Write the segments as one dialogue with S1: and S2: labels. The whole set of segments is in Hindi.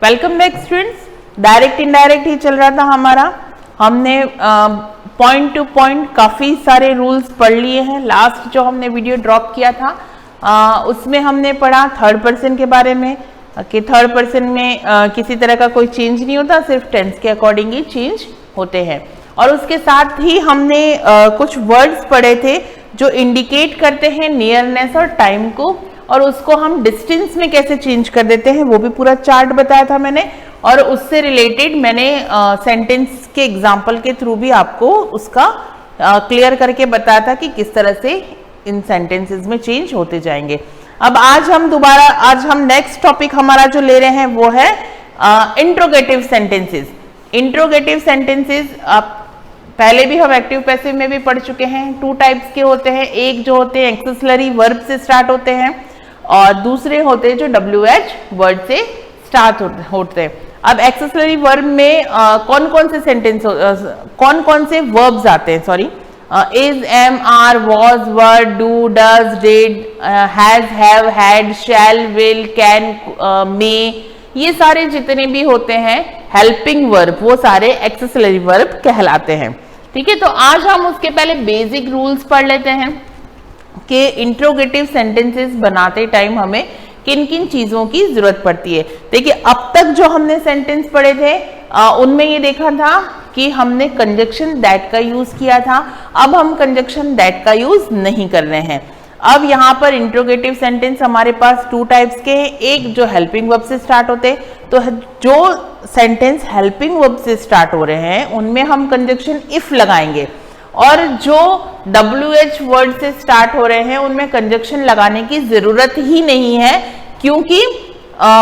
S1: Welcome back students. Direct indirect ही चल रहा था हमारा। हमने पॉइंट टू पॉइंट काफ़ी सारे रूल्स पढ़ लिए हैं। लास्ट जो हमने वीडियो ड्रॉप किया था उसमें हमने पढ़ा थर्ड पर्सन के बारे में कि थर्ड पर्सन में किसी तरह का कोई चेंज नहीं होता, सिर्फ टेंस के अकॉर्डिंग ही चेंज होते हैं। और उसके साथ ही हमने कुछ वर्ड्स पढ़े थे जो इंडिकेट करते हैं नियरनेस और टाइम को, और उसको हम डिस्टेंस में कैसे चेंज कर देते हैं वो भी पूरा चार्ट बताया था मैंने। और उससे रिलेटेड मैंने सेंटेंस के एग्जाम्पल के थ्रू भी आपको उसका क्लियर करके बताया था कि किस तरह से इन सेंटेंसेस में चेंज होते जाएंगे। अब आज हम नेक्स्ट टॉपिक हमारा जो ले रहे हैं वो है इंट्रोगेटिव सेंटेंसेस। इंट्रोगेटिव सेंटेंसेस आप पहले भी हम एक्टिव पैसिव में भी पढ़ चुके हैं। टू टाइप्स के होते हैं, एक जो होते हैं एक्सेसरी वर्ब से स्टार्ट होते हैं और दूसरे होते हैं जो WH वर्ड से स्टार्ट होते हैं। अब एक्सेसरी वर्ब में कौन कौन से वर्ब्स आते हैं, sorry, is, am, are, was, were, do, does, did, has, have, had, shall, will, can, may, ये सारे जितने भी होते हैं हेल्पिंग वर्ब वो सारे एक्सेसरी वर्ब कहलाते हैं। ठीक है, तो आज हम उसके पहले बेसिक रूल्स पढ़ लेते हैं कि इंट्रोगेटिव सेंटेंसेस बनाते टाइम हमें किन किन चीजों की जरूरत पड़ती है। देखिए, अब तक जो हमने सेंटेंस पढ़े थे उनमें ये देखा था कि हमने कंजक्शन दैट का यूज किया था। अब हम कंजक्शन दैट का यूज नहीं कर रहे हैं। अब यहाँ पर इंट्रोगेटिव सेंटेंस हमारे पास टू टाइप्स के हैं, एक जो हेल्पिंग वर्ब से स्टार्ट होते हैं, तो जो सेंटेंस हेल्पिंग वर्ब से स्टार्ट हो रहे हैं उनमें हम कंजक्शन इफ लगाएंगे, और जो WH वर्ड से स्टार्ट हो रहे हैं उनमें कंजक्शन लगाने की जरूरत ही नहीं है, क्योंकि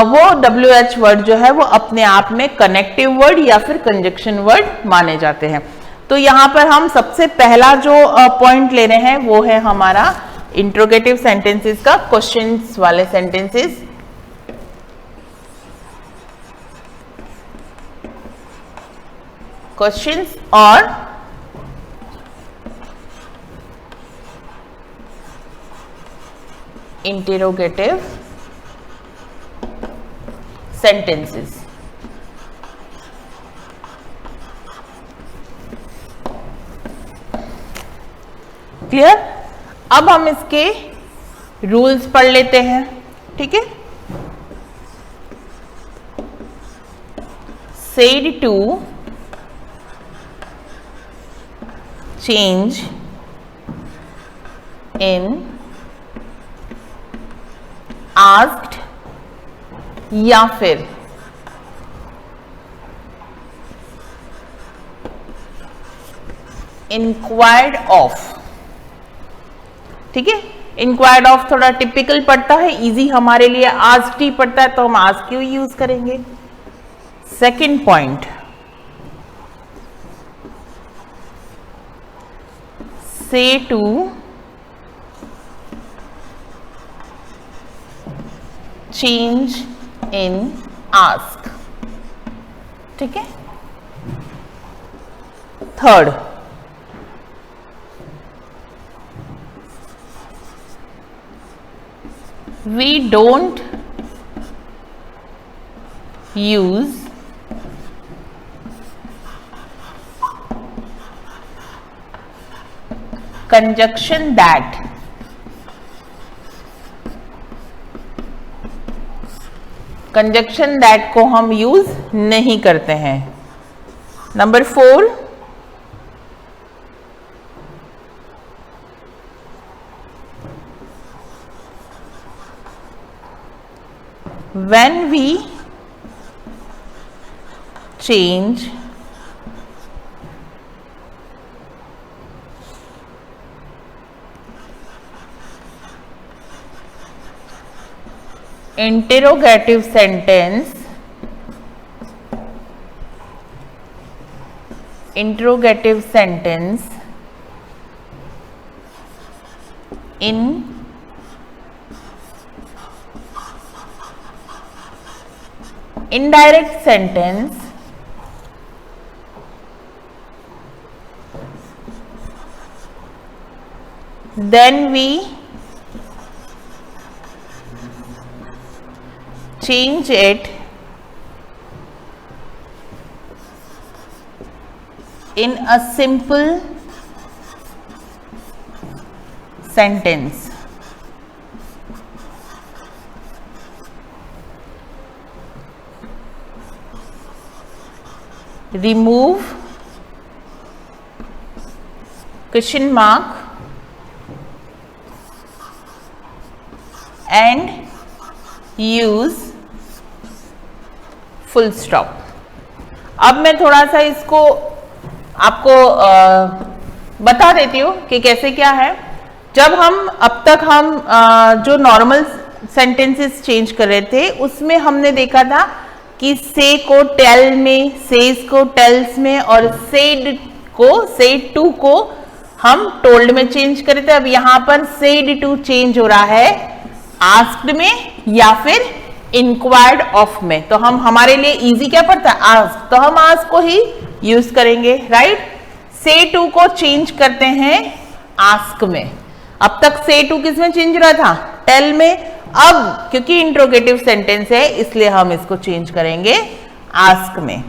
S1: वो WH वर्ड जो है वो अपने आप में कनेक्टिव वर्ड या फिर कंजक्शन वर्ड माने जाते हैं। तो यहाँ पर हम सबसे पहला जो पॉइंट ले रहे हैं वो है हमारा इंट्रोगेटिव सेंटेंसेस का क्वेश्चंस वाले सेंटेंसेस। क्वेश्चंस और इंटरोगेटिव सेंटेंसेस। क्लियर? अब हम इसके रूल्स पढ़ लेते हैं। ठीक है, said to, change in, asked या फिर इंक्वायर्ड ऑफ। ठीक है, इंक्वायर्ड ऑफ थोड़ा टिपिकल पड़ता है, इजी हमारे लिए आस्क्ड ही पड़ता है, तो हम आस्क्ड ही यूज करेंगे। सेकंड पॉइंट, से टू, चेंज इन, आस्क। ठीक है, third, we don't use conjunction that। Conjunction that को हम यूज नहीं करते हैं। Number 4, when we change interrogative sentence in indirect sentence then we change it in a simple sentence. Remove question mark and use full stop. अब मैं थोड़ा सा इसको आपको बता देती हूँ कि कैसे क्या है। जब हम अब तक हम जो नॉर्मल सेंटेंसेस चेंज कर रहे थे उसमें हमने देखा था कि से को टेल में, सेज को टेल्स में और सेड टू को हम टोल्ड में चेंज करे थे। अब यहाँ पर सेड टू चेंज हो रहा है आस्क्ड में या फिर इंक्वायर्ड ऑफ में। तो हम हमारे लिए इजी क्या पड़ता है? आस्क, तो हम आस्क को ही यूज करेंगे, राइट। से टू को चेंज करते हैं आस्क में। अब तक से टू किस में चेंज हो रहा था? टेल में। अब क्योंकि इंट्रोगेटिव सेंटेंस है इसलिए हम इसको चेंज करेंगे आस्क में।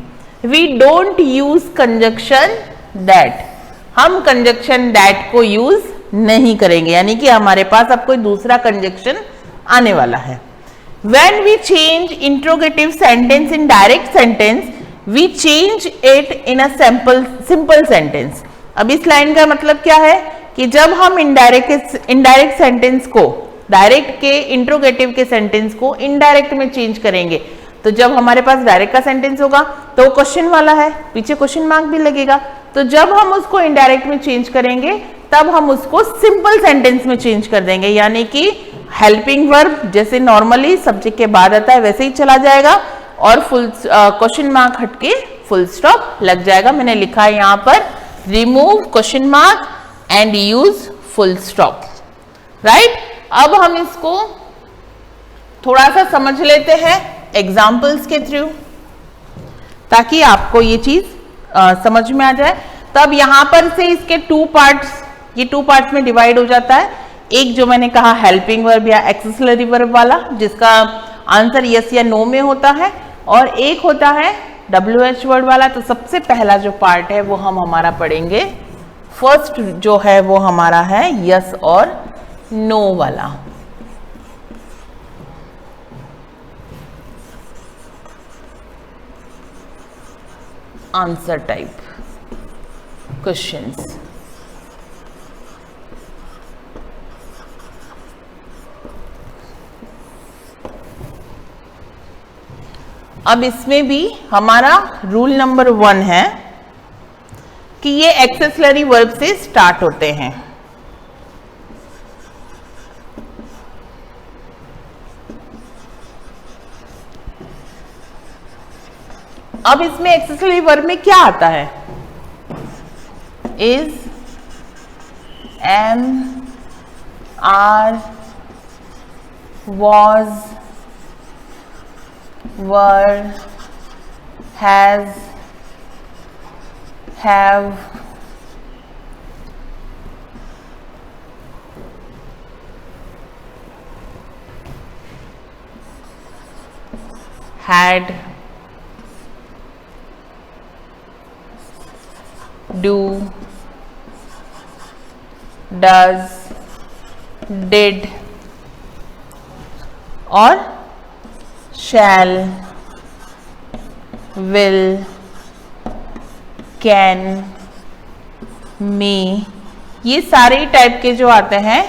S1: We don't use conjunction that, हम कंजक्शन दैट को यूज नहीं करेंगे, यानी कि हमारे पास अब कोई दूसरा कंजक्शन आने वाला है। When we change interrogative sentence in direct sentence, we change it in a simple sentence. अब इस लाइन का मतलब क्या है कि जब हम इनडायरेक्ट सेंटेंस को डायरेक्ट के इंट्रोगेटिव के सेंटेंस को इनडायरेक्ट में चेंज करेंगे, तो जब हमारे पास डायरेक्ट का सेंटेंस होगा तो वो क्वेश्चन वाला है, पीछे क्वेश्चन मार्क भी लगेगा। तो जब हम उसको इनडायरेक्ट में चेंज करेंगे तब हम उसको सिंपल सेंटेंस में चेंज कर देंगे, यानी कि हेल्पिंग वर्ब जैसे नॉर्मली सब्जेक्ट के बाद आता है वैसे ही चला जाएगा और फुल क्वेश्चन मार्क हटके फुल स्टॉप लग जाएगा। मैंने लिखा है यहाँ पर remove question mark and use full stop, right. अब हम इसको थोड़ा सा समझ लेते हैं एग्जाम्पल्स के थ्रू ताकि आपको ये चीज समझ में आ जाए। तब यहाँ पर से इसके टू पार्ट्स में डिवाइड हो जाता है। एक जो मैंने कहा हेल्पिंग वर्ब या एक्सेसरी वर्ब वाला जिसका आंसर यस या नो में होता है, और एक होता है WH वर्ड वाला। तो सबसे पहला जो पार्ट है वो हम हमारा पढ़ेंगे, फर्स्ट जो है वो हमारा है यस और नो वाला। Answer type questions. अब इसमें भी हमारा रूल नंबर 1 है कि ये एक्सेसरी वर्ब से स्टार्ट होते हैं। अब इसमें एक्सेसरी वर्ब में क्या आता है? Is, am, are, was, were, has, have, had, do, does, did और shall, will, can, may, ये सारे टाइप के जो आते हैं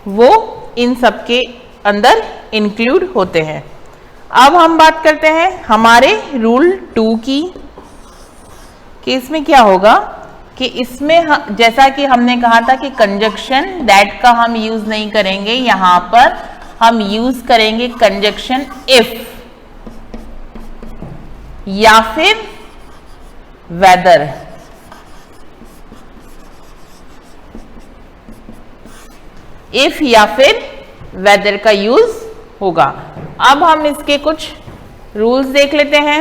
S1: वो इन सब के अंदर इंक्लूड होते हैं। अब हम बात करते हैं हमारे रूल 2 की, कि इसमें क्या होगा कि इसमें जैसा कि हमने कहा था कि कंजक्शन दैट का हम यूज नहीं करेंगे, यहां पर हम यूज करेंगे कंजक्शन इफ या फिर वेदर। इफ या फिर वेदर का यूज होगा। अब हम इसके कुछ रूल्स देख लेते हैं,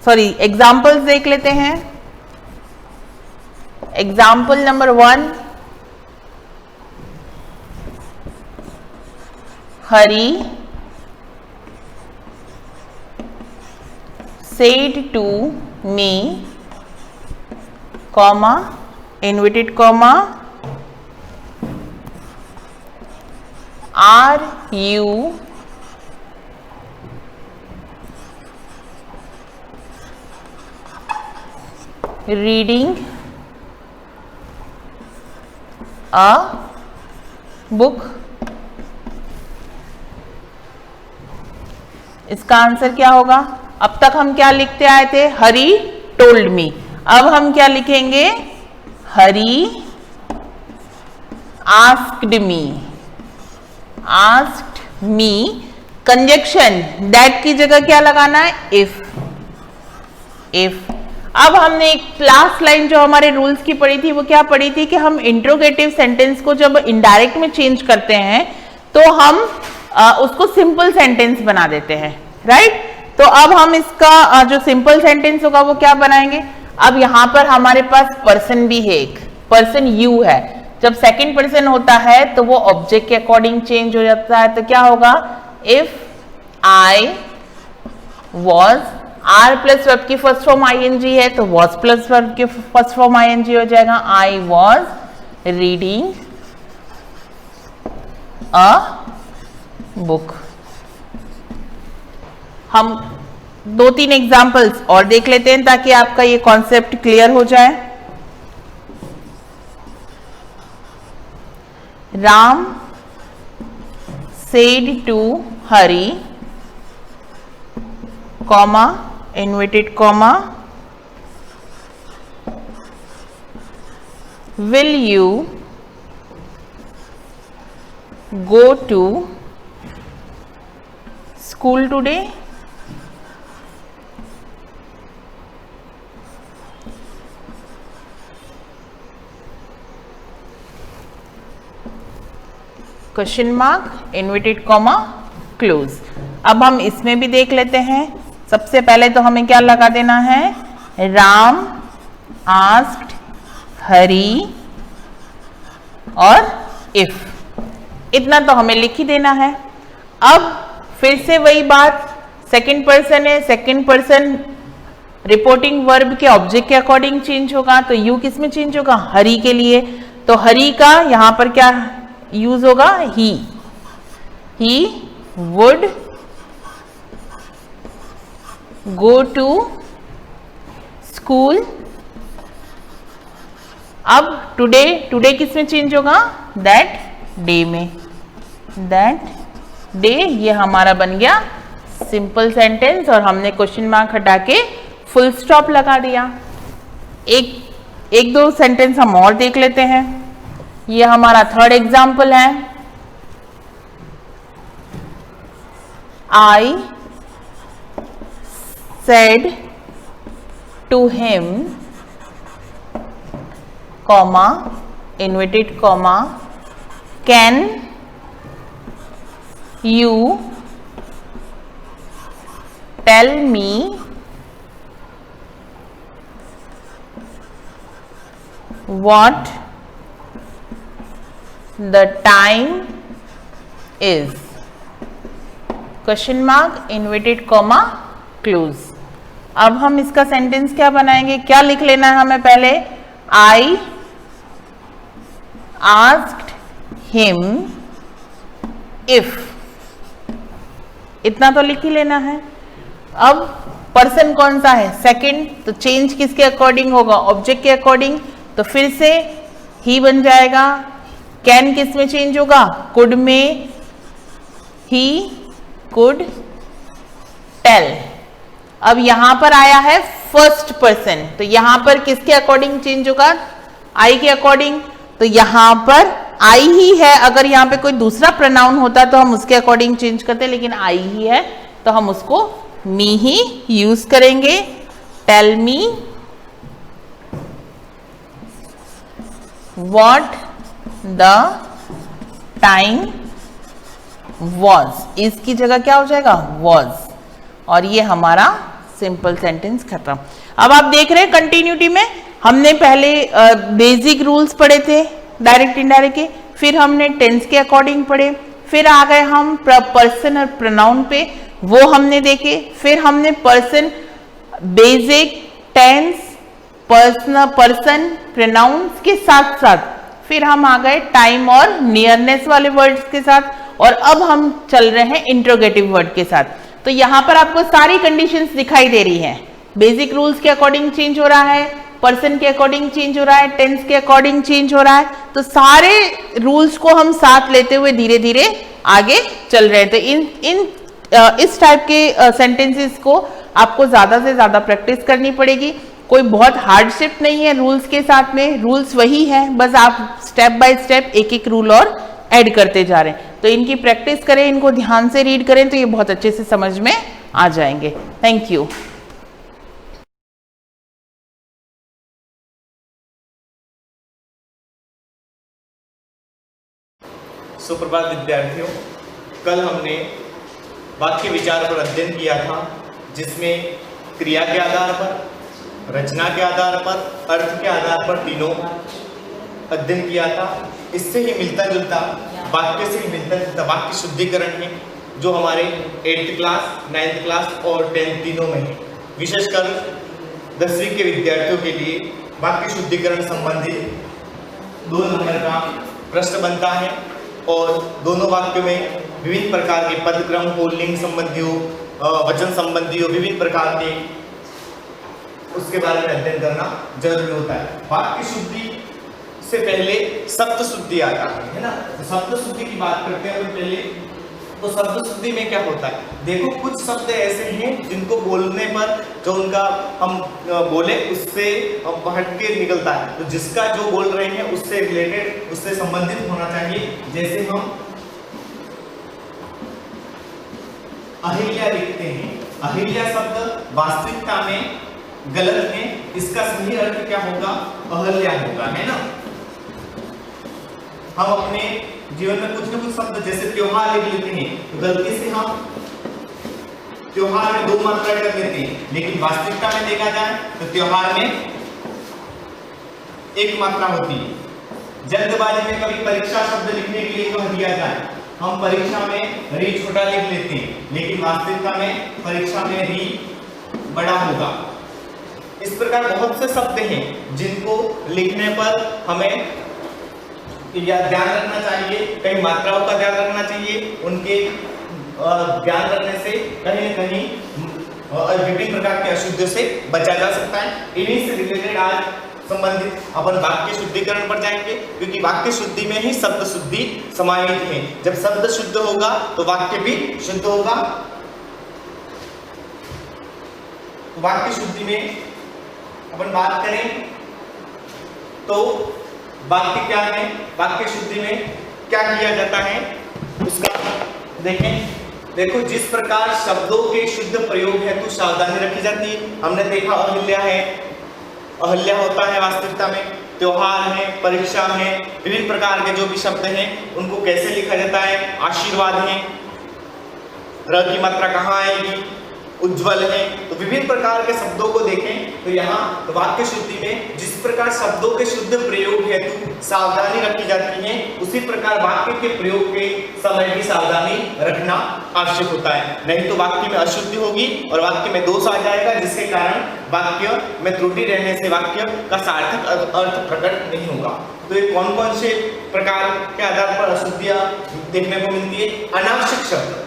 S1: सॉरी एग्जाम्पल्स देख लेते हैं। Example number 1, Hari said to me comma, inverted comma, are you reading a book? इसका आंसर क्या होगा? अब तक हम क्या लिखते आए थे? Hari told me. अब हम क्या लिखेंगे? Hari asked me. Asked me, conjunction that की जगह क्या लगाना है? इफ। इफ। अब हमने एक लास्ट लाइन जो हमारे रूल्स की पढ़ी थी वो क्या पढ़ी थी कि हम इंट्रोगेटिव सेंटेंस को जब इनडायरेक्ट में चेंज करते हैं तो हम उसको सिंपल सेंटेंस बना देते हैं, राइट? तो अब हम इसका जो सिंपल सेंटेंस होगा वो क्या बनाएंगे? अब यहां पर हमारे पास पर्सन भी है, एक पर्सन यू है। जब सेकंड पर्सन होता है तो वो ऑब्जेक्ट के अकॉर्डिंग चेंज हो जाता है। तो क्या होगा? If I was, are plus verb की फर्स्ट फॉर्म आईएनजी है तो वॉज प्लस वर्ब की फर्स्ट फॉर्म आईएनजी हो जाएगा। I was reading a book. हम 2-3 एग्जाम्पल्स और देख लेते हैं ताकि आपका ये कॉन्सेप्ट क्लियर हो जाए। Ram said to Hari, comma, inverted comma, will you go to school today? Question mark, inverted comma, close. अब हम इसमें भी देख लेते हैं। सबसे पहले तो हमें क्या लगा देना है? राम आस्क्ड हरी और इफ, इतना तो हमें लिख ही देना है। अब फिर से वही बात, सेकंड पर्सन है, सेकंड पर्सन रिपोर्टिंग वर्ब के ऑब्जेक्ट के अकॉर्डिंग चेंज होगा। तो यू किस में चेंज होगा? हरी के लिए। तो हरी का यहां पर क्या यूज होगा? He would go to school. अब टुडे, टुडे किस में चेंज होगा? दैट डे में। दैट डे, ये हमारा बन गया सिंपल सेंटेंस और हमने क्वेश्चन मार्क हटा के फुल स्टॉप लगा दिया। एक दो सेंटेंस हम और देख लेते हैं। ये हमारा थर्ड एग्जाम्पल है। I said to him, comma, inverted comma, can you tell me what the time is? Question mark, inverted comma, close. अब हम इसका सेंटेंस क्या बनाएंगे? क्या लिख लेना है हमें पहले? आई आस्क्ड हिम इफ, इतना तो लिख ही लेना है। अब पर्सन कौन सा है? सेकंड, तो चेंज किसके अकॉर्डिंग होगा? ऑब्जेक्ट के अकॉर्डिंग। तो फिर से ही बन जाएगा। कैन किस में चेंज होगा? कुड में। He could tell. अब यहां पर आया है फर्स्ट पर्सन, तो यहां पर किसके अकॉर्डिंग चेंज होगा? आई के अकॉर्डिंग। तो यहां पर आई ही है। अगर यहां पे कोई दूसरा प्रोनाउन होता तो हम उसके अकॉर्डिंग चेंज करते, लेकिन आई ही है तो हम उसको मी ही यूज करेंगे। Tell me what the time was. इसकी जगह क्या हो जाएगा? वॉज। और ये हमारा सिंपल सेंटेंस खत्म। अब आप देख रहे हैं कंटिन्यूटी में हमने पहले बेसिक रूल्स पढ़े थे डायरेक्ट इनडायरेक्ट के, फिर हमने टेंस के अकॉर्डिंग पढ़े, फिर आ गए हम पर्सन और प्रोनाउन पे, वो हमने देखे। फिर हमने person, basic, tense, person pronouns के साथ साथ फिर हम आ गए टाइम और नियरनेस वाले वर्ड्स के साथ, और अब हम चल रहे हैं इंट्रोगेटिव वर्ड के साथ। तो यहाँ पर आपको सारी कंडीशंस दिखाई दे रही हैं। बेसिक रूल्स के अकॉर्डिंग चेंज हो रहा है, पर्सन के अकॉर्डिंग चेंज हो रहा है, टेंस के अकॉर्डिंग चेंज हो रहा है। तो सारे रूल्स को हम साथ लेते हुए धीरे धीरे आगे चल रहे हैं। तो इस टाइप के सेंटेंसेस को आपको ज्यादा से ज्यादा प्रैक्टिस करनी पड़ेगी। कोई बहुत हार्डशिप नहीं है रूल्स के साथ में, रूल्स वही है, बस आप स्टेप बाय स्टेप एक एक रूल और ऐड करते जा रहे हैं। तो इनकी प्रैक्टिस करें, इनको ध्यान से रीड करें तो ये बहुत अच्छे से समझ में आ जाएंगे। Thank you.
S2: सुप्रभात विद्यार्थियों, कल हमने वाक्य विचार पर अध्ययन किया था, जिसमें क्रिया के आधार पर, रचना के आधार पर, अर्थ के आधार पर तीनों अध्ययन किया था। इससे ही मिलता जुलता, वाक्य से ही मिलता जुलता वाक्य शुद्धिकरण है, जो हमारे 8th क्लास, 9th क्लास और 10th तीनों में है। विशेषकर 10वीं के विद्यार्थियों के लिए वाक्य शुद्धिकरण संबंधित 2 नंबर का प्रश्न बनता है, और दोनों वाक्यों में विभिन्न प्रकार के पदक्रम हो, लिंग संबंधी हो, वचन संबंधी हो, विभिन्न प्रकार के उसके बारे में अध्ययन करना जरूरी होता है। वाक्य शुद्धि से पहले शब्द शुद्धि आता है ना। तो शब्द शुद्धि की बात करते हैं तो पहले तो शब्द शुद्धि में क्या होता है, देखो कुछ शब्द ऐसे हैं जिनको बोलने पर जो उनका हम बोले उससे हट के निकलता है, तो जिसका जो बोल रहे हैं उससे रिलेटेड, उससे संबंधित होना चाहिए। जैसे हम अहिल्या लिखते हैं, अहिल्या शब्द वास्तविकता में गलत है, इसका सही अर्थ क्या होगा, अहल्या होगा, है ना। हम अपने जीवन में कुछ न कुछ शब्द जैसे त्योहार लिख लेते हैं, तो गलती से हम त्योहार में 2 मात्रा कर लेते हैं, लेकिन वास्तविकता में देखा जाए तो त्योहार में 1 मात्रा होती है। जल्दबाजी में कभी परीक्षा शब्द लिखने के लिए कह दिया जाए, हम परीक्षा में री छोटा लिख लेते हैं, लेकिन वास्तविकता में परीक्षा में री बड़ा होगा। इस प्रकार बहुत से शब्द हैं जिनको लिखने पर हमें या ध्यान रखना चाहिए, कहीं मात्राओं का ध्यान रखना चाहिए, उनके ध्यान रखने से कहीं न कहीं विभिन्न प्रकार के अशुद्धियों से बचा जा सकता है। इन्हीं से रिलेटेड आज संबंधित अपन वाक्य शुद्धिकरण पर जाएंगे, क्योंकि वाक्य शुद्धि में ही शब्द शुद्धि समाहित है। जब शब्द शुद्ध होगा तो वाक्य भी शुद्ध होगा। वाक्य शुद्धि में अपन बात करें तो वाक्य क्या है, वाक्य शुद्धि में क्या किया जाता है उसका देखें। देखो, जिस प्रकार शब्दों के शुद्ध प्रयोग हेतु सावधानी रखी जाती है, हमने देखा अहिल्या है, अहिल्या होता है वास्तविकता में, त्योहार है, परीक्षा है, विभिन्न प्रकार के जो भी शब्द हैं उनको कैसे लिखा जाता है, आशीर्वाद है, र की मात्रा कहाँ आएगी, उज्ज्वल है। तो विभिन्न प्रकार के शब्दों को देखें तो यहाँ तो वाक्य शुद्धि में जिस प्रकार शब्दों के शुद्ध प्रयोग हेतु सावधानी रखी जाती है, उसी प्रकार वाक्य के प्रयोग के समय भी सावधानी रखना आवश्यक होता है। नहीं तो वाक्य में अशुद्धि होगी और वाक्य में दोष आ जाएगा, जिसके कारण वाक्य में त्रुटि रहने से वाक्य का सार्थक अर्थ प्रकट नहीं होगा। तो ये कौन कौन से प्रकार के आधार पर अशुद्धियां देखने को मिलती है। अनावश्यक शब्द,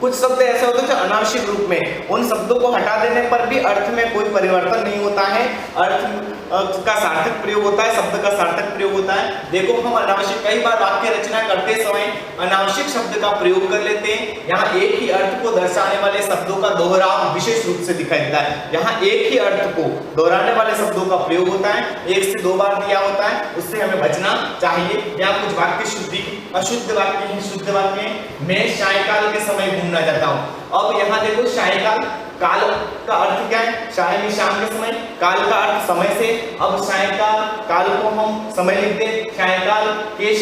S2: कुछ शब्द ऐसे होते हैं जो अनावश्यक रूप में, उन शब्दों को हटा देने पर भी अर्थ में कोई परिवर्तन नहीं होता है, अर्थ का सार्थक प्रयोग होता है, शब्द का सार्थक प्रयोग होता है। देखो, हम अनावश्यक कई बार वाक्य रचना करते समय अनावश्यक शब्द का प्रयोग कर लेते हैं। यहाँ एक ही अर्थ को दर्शाने वाले शब्दों का दोहराव विशेष रूप से दिखाई देता है। यहाँ एक ही अर्थ को दोहराने वाले शब्दों का प्रयोग होता है, 1 से 2 बार दिया होता है, उससे हमें बचना चाहिए। यहाँ कुछ वाक्य शुद्धि अशुद्ध वाक्य है, शुद्ध वाक्य है। मैं सायकाल के समय घूमना जाता हूँ। अब यहाँ देखो, सायकाल काल का अर्थ क्या है, साय में शाम के समय, काल का अर्थ समय से। अब सायकाल काल को हम समय लिखते, सायकाल के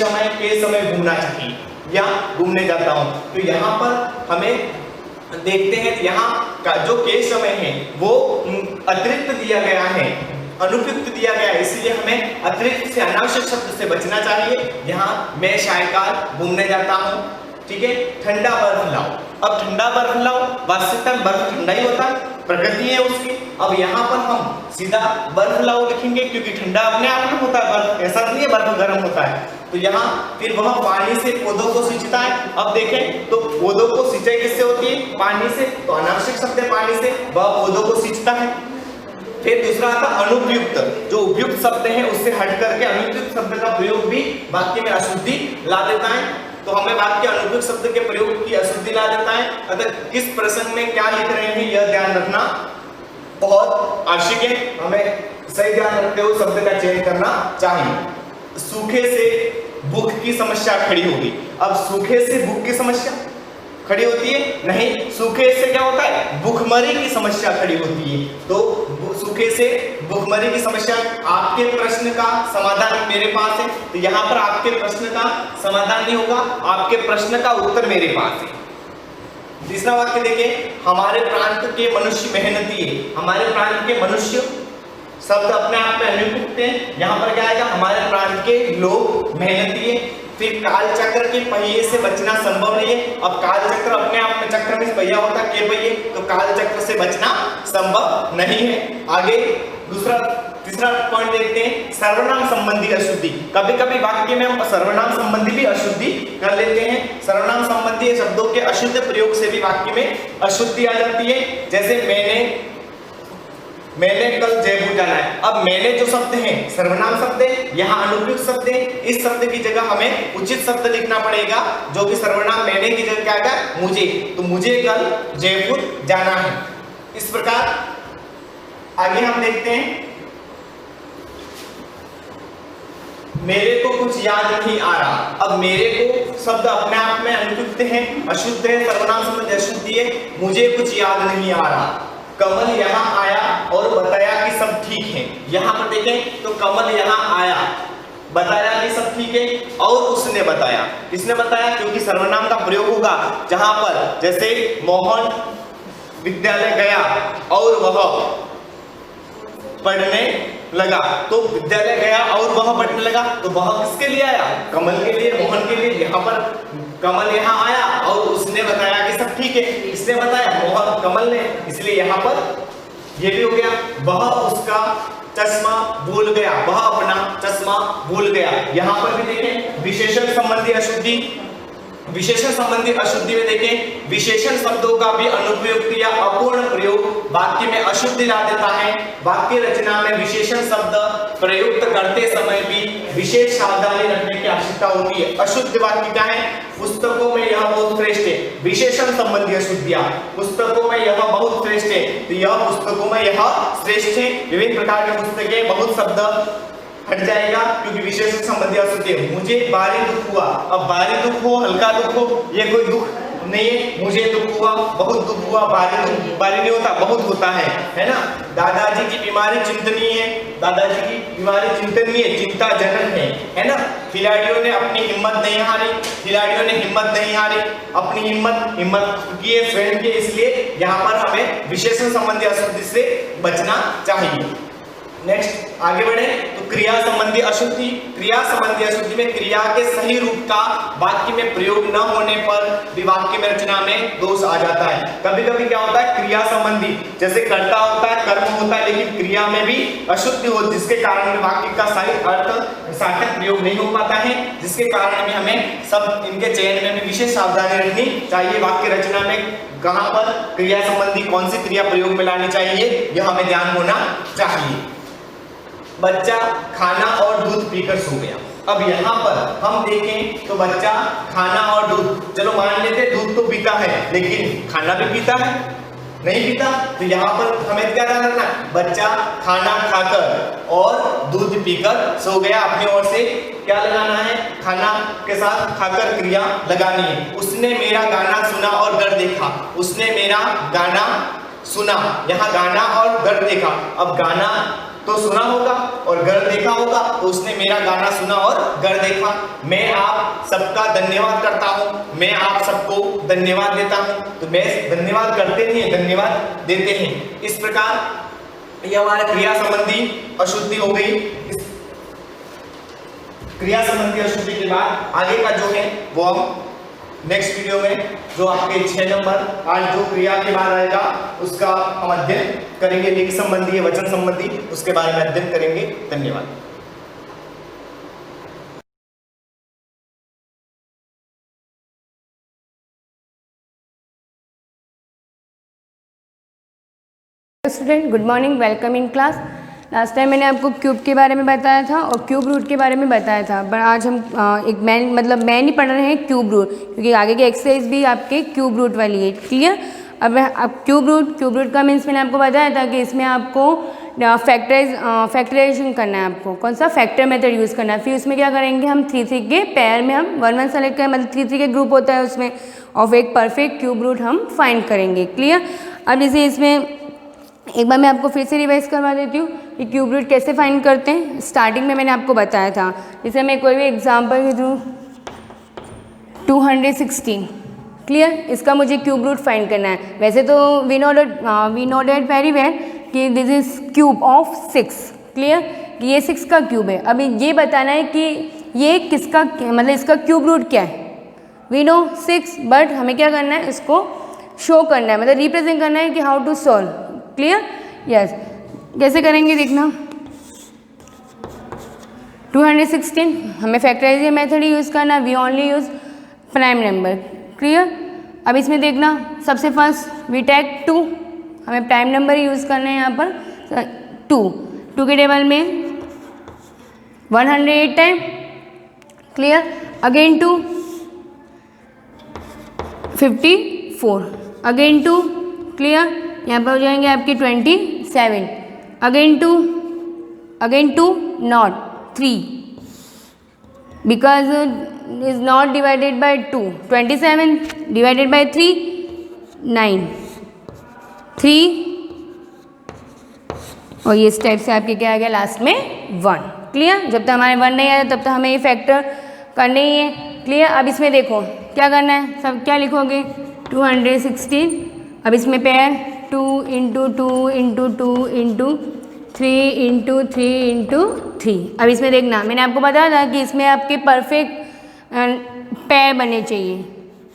S2: समय घूमना चाहिए या घूमने जाता हूँ। तो यहाँ पर हमें देखते हैं यहाँ का जो के समय है वो अतिरिक्त दिया गया है, अनुपयुक्त दिया गया है, इसलिए हमें अतिरिक्त से अनावश्यक शब्द से बचना चाहिए। यहाँ मैं सायकाल घूमने जाता हूँ, ठीक है, ठंडा बर्फ लाओ। अब ठंडा बर्फ लाओ, वास्तविकता में बर्फ ठंडा ही होता है, प्रकृति है उसकी। अब यहाँ पर हम सीधा बर्फ लाओ लिखेंगे क्योंकि ठंडा अपने आप में होता है, बर्फ ऐसा नहीं है बर्फ गर्म होता है। तो यहाँ फिर वह पानी से पौधों को सींचता है। अब देखें तो पौधों को सिंचाई किससे होती है? पानी से। तो अनावश्यक शब्द है पानी से, वह पौधों को सींचता है। फिर दूसरा आता अनुपयुक्त, जो उपयुक्त शब्द है उससे हट करके अनुपयुक्त शब्द का प्रयोग भी वाक्य में अशुद्धि ला देता है। तो हमें वाक्य अनुपयुक्त शब्द के प्रयोग की अशुद्धि ला देता है। अतः किस प्रसंग में क्या लिख रहे हैं यह ध्यान रखना बहुत आवश्यक है। हमें सही ध्यान रखते हुए शब्द का चयन करना चाहिए। सूखे से भूख की समस्या खड़ी होगी। अब सूखे से भूख की समस्या खड़ी होती है? नहीं, सूखे से क्या होता है? भूखमरी की समस्या खड़ी होती है। तो सूखे से भूखमरी की समस्या, आपके प्रश्न का समाधान मेरे पास है। तो यहाँ पर आपके प्रश्न का समाधान नहीं होगा, आपके प्रश्न का उत्तर मेरे पास है। तीसरा वाक्य देखिए, हमारे प्रांत के मनुष्य मेहनती है। हमारे प्रांत के मनुष्य शब्द अपने आप में अनुपयुक्त है। यहाँ पर क्या आएगा? हमारे प्रांत के लोग मेहनती है। फिर काल चक्र के पहिए से बचना संभव नहीं है। अब काल चक्र अपने आप में, चक्र में पहिया होता है, के पहिए, तो काल चक्र से बचना संभव नहीं है। आगे तीसरा पॉइंट देखते हैं, सर्वनाम संबंधी अशुद्धि। कभी कभी वाक्य में हम सर्वनाम संबंधी भी अशुद्धि कर लेते हैं। सर्वनाम संबंधी शब्दों के अशुद्ध प्रयोग से भी वाक्य में अशुद्धि आ जाती है। जैसे मैंने कल जयपुर जाना है। अब मैंने जो शब्द है सर्वनाम शब्द है, यहाँ अनुपयुक्त शब्द है। इस शब्द की जगह हमें उचित शब्द लिखना पड़ेगा जो कि सर्वनाम मैंने की जगह क्या आएगा? मुझे। तो मुझे कल जयपुर जाना है। इस प्रकार आगे हम देखते हैं, मेरे को कुछ याद नहीं आ रहा। अब मेरे को शब्द अपने आप में अनुपयुक्त है, अशुद्ध है, सर्वनाम शब्द अशुद्धि है। मुझे कुछ याद नहीं आ रहा। कमल यहाँ आया और बताया कि सब ठीक है। यहाँ पर देखें तो कमल यहाँ आया, बताया कि सब ठीक है, और उसने बताया। किसने बताया? क्योंकि सर्वनाम का प्रयोग होगा जहां पर, जैसे मोहन विद्यालय गया और वह पढ़ने लगा। तो विद्यालय गया और वह पढ़ने लगा, तो वह किसके लिए आया? कमल के लिए, मोहन के लिए। यहाँ पर कमल यहाँ आया और उसने बताया कि सब ठीक है। इसने बताया? मोहन, कमल ने। इसलिए यहाँ पर ये भी हो गया। वह उसका चश्मा भूल गया, वह अपना चश्मा भूल गया। यहाँ पर भी देखें विशेषण संबंधी अशुद्धि। विशेषण संबंधी अशुद्धि में देखें, विशेषण शब्दों का भी अनुपयुक्त या अपूर्ण प्रयोग वाक्य में अशुद्धि ला देता है। वाक्य रचना में विशेषण शब्द प्रयुक्त करते समय भी विशेष सावधानी रखने की आवश्यकता होती है। अशुद्ध वाक्य क्या है? पुस्तकों में यह बहुत श्रेष्ठ है। विशेषण संबंधी अशुद्धियां, पुस्तकों में यह बहुत श्रेष्ठ है, तो यह पुस्तकों में यह श्रेष्ठ है। विभिन्न प्रकार की पुस्तकें, बहुत शब्द हट जाएगा क्योंकि विशेषण संबंधी अशुद्धि है। मुझे भारी दुख हुआ। अब भारी दुख हो, हल्का दुख हो, ये कोई दुख नहीं है। मुझे दुख हुआ, बहुत दुख हुआ, भारी नहीं होता, बहुत होता है ना। दादाजी की बीमारी चिंतनीय है। दादाजी की बीमारी चिंतनीय, चिंताजनक है ना। खिलाड़ियों ने अपनी हिम्मत नहीं हारी। खिलाड़ियों ने हिम्मत नहीं हारी, अपनी हिम्मत की है, स्वयं की। इसलिए यहाँ पर हमें विशेषण संबंधी अशुद्धि से बचना चाहिए। नेक्स्ट आगे बढ़े तो क्रिया संबंधी अशुद्धि। क्रिया संबंधी अशुद्धि में क्रिया के सही रूप का वाक्य में प्रयोग न होने पर भी वाक्य में रचना में दोष आ जाता है। कभी कभी क्या होता है, क्रिया संबंधी, जैसे कर्ता होता है, कर्म होता है, लेकिन क्रिया में भी अशुद्धि होती, जिसके कारण में वाक्य का सही अर्थ सार्थक प्रयोग नहीं हो पाता है, जिसके कारण में हमें सब इनके चयन में भी विशेष सावधानी रखनी चाहिए। वाक्य रचना में कहां पर क्रिया संबंधी कौन सी क्रिया प्रयोग में लानी चाहिए, यह हमें ध्यान होना चाहिए। बच्चा खाना और दूध पीकर सो गया। अब यहाँ पर हम देखें तो बच्चा खाना और दूध, चलो मान लेते दूध तो पीता है लेकिन खाना भी पीता है, नहीं पीता। तो यहाँ पर हमें क्या ध्यान रखना, बच्चा खाना खाकर और दूध पीकर सो गया। अपनी ओर से क्या लगाना है, खाना के साथ खाकर क्रिया लगानी है। उसने मेरा गाना सुना और घर देखा। उसने मेरा गाना सुना, यहाँ गाना और घर देखा। अब गाना तो सुना होगा और घर देखा होगा, तो उसने मेरा गाना सुना और घर देखा। मैं आप सबका धन्यवाद करता हूँ, मैं आप सबको धन्यवाद देता हूँ। तो मैं धन्यवाद करते नहीं है, धन्यवाद देते हैं। इस प्रकार ये हमारा क्रिया संबंधी अशुद्धि हो गई। इस क्रिया संबंधी अशुद्धि के बाद आगे का जो है वो हम नेक्स्ट वीडियो में जो आपके 6 नंबर आज जो क्रिया के बाद आएगा उसका हम अध्ययन करेंगे, लिंग संबंधी है, वचन संबंधी, उसके बारे में अध्ययन करेंगे। धन्यवाद।
S3: Student good morning, welcome in class. Last time मैंने आपको क्यूब के बारे में बताया था और क्यूब रूट के बारे में बताया था, पर आज हम मैं नहीं पढ़ रहे हैं क्यूब रूट, क्योंकि आगे की एक्सरसाइज भी आपके क्यूब रूट वाली है। क्लियर? अब क्यूब रूट का मीन्स मैंने आपको बताया था कि इसमें आपको फैक्टराइजेशन करना है, आपको कौन सा फैक्टर मेथड यूज़ करना है। फिर उसमें क्या करेंगे, हम 3 के पेयर में हम 1 1 सेलेक्ट करें, मतलब 3 के ग्रुप होता है उसमें, और एक परफेक्ट क्यूब रूट हम फाइंड करेंगे। क्लियर? अब जैसे इसमें एक बार मैं आपको फिर से रिवाइज करवा देती हूँ कि क्यूब रूट कैसे फाइंड करते हैं। स्टार्टिंग में मैंने आपको बताया था, जैसे मैं कोई भी एग्जांपल के थ्रू 216, क्लियर, इसका मुझे क्यूब रूट फाइंड करना है। वैसे तो we know that very well कि this is cube of 6, clear, कि ये 6 का क्यूब है। अभी ये बताना है कि ये किसका, मतलब इसका क्यूब रूट क्या है। वी नो 6, बट हमें क्या करना है, इसको शो करना है, मतलब रिप्रेजेंट करना है कि how to solve. Clear? Yes. कैसे करेंगे देखना। 216 हमें फैक्टराइजेशन मेथड ही यूज़ करना, we only use prime number. Clear? अब इसमें देखना, सबसे फर्स्ट वी टेक 2, हमें प्राइम नंबर ही यूज़ करना है यहाँ पर। 2 के टेबल में 108 time, clear, again 2 54, again 2, clear, यहाँ पर हो जाएंगे आपके 27, again 2 not 3 because is not divided by 2, 27 divided by 3 9, 3, और ये इस टाइप से आपके क्या आ गया लास्ट में 1। क्लियर? जब तक हमारे 1 नहीं आया तब तक हमें ये फैक्टर करने ही है। क्लियर? अब इसमें देखो क्या करना है, सब क्या लिखोगे, 216, अब इसमें pair 2 into 2 into 2 into 3 into 3 into 3। अब इसमें देखना, मैंने आपको बताया था कि इसमें आपके परफेक्ट पेयर बने चाहिए,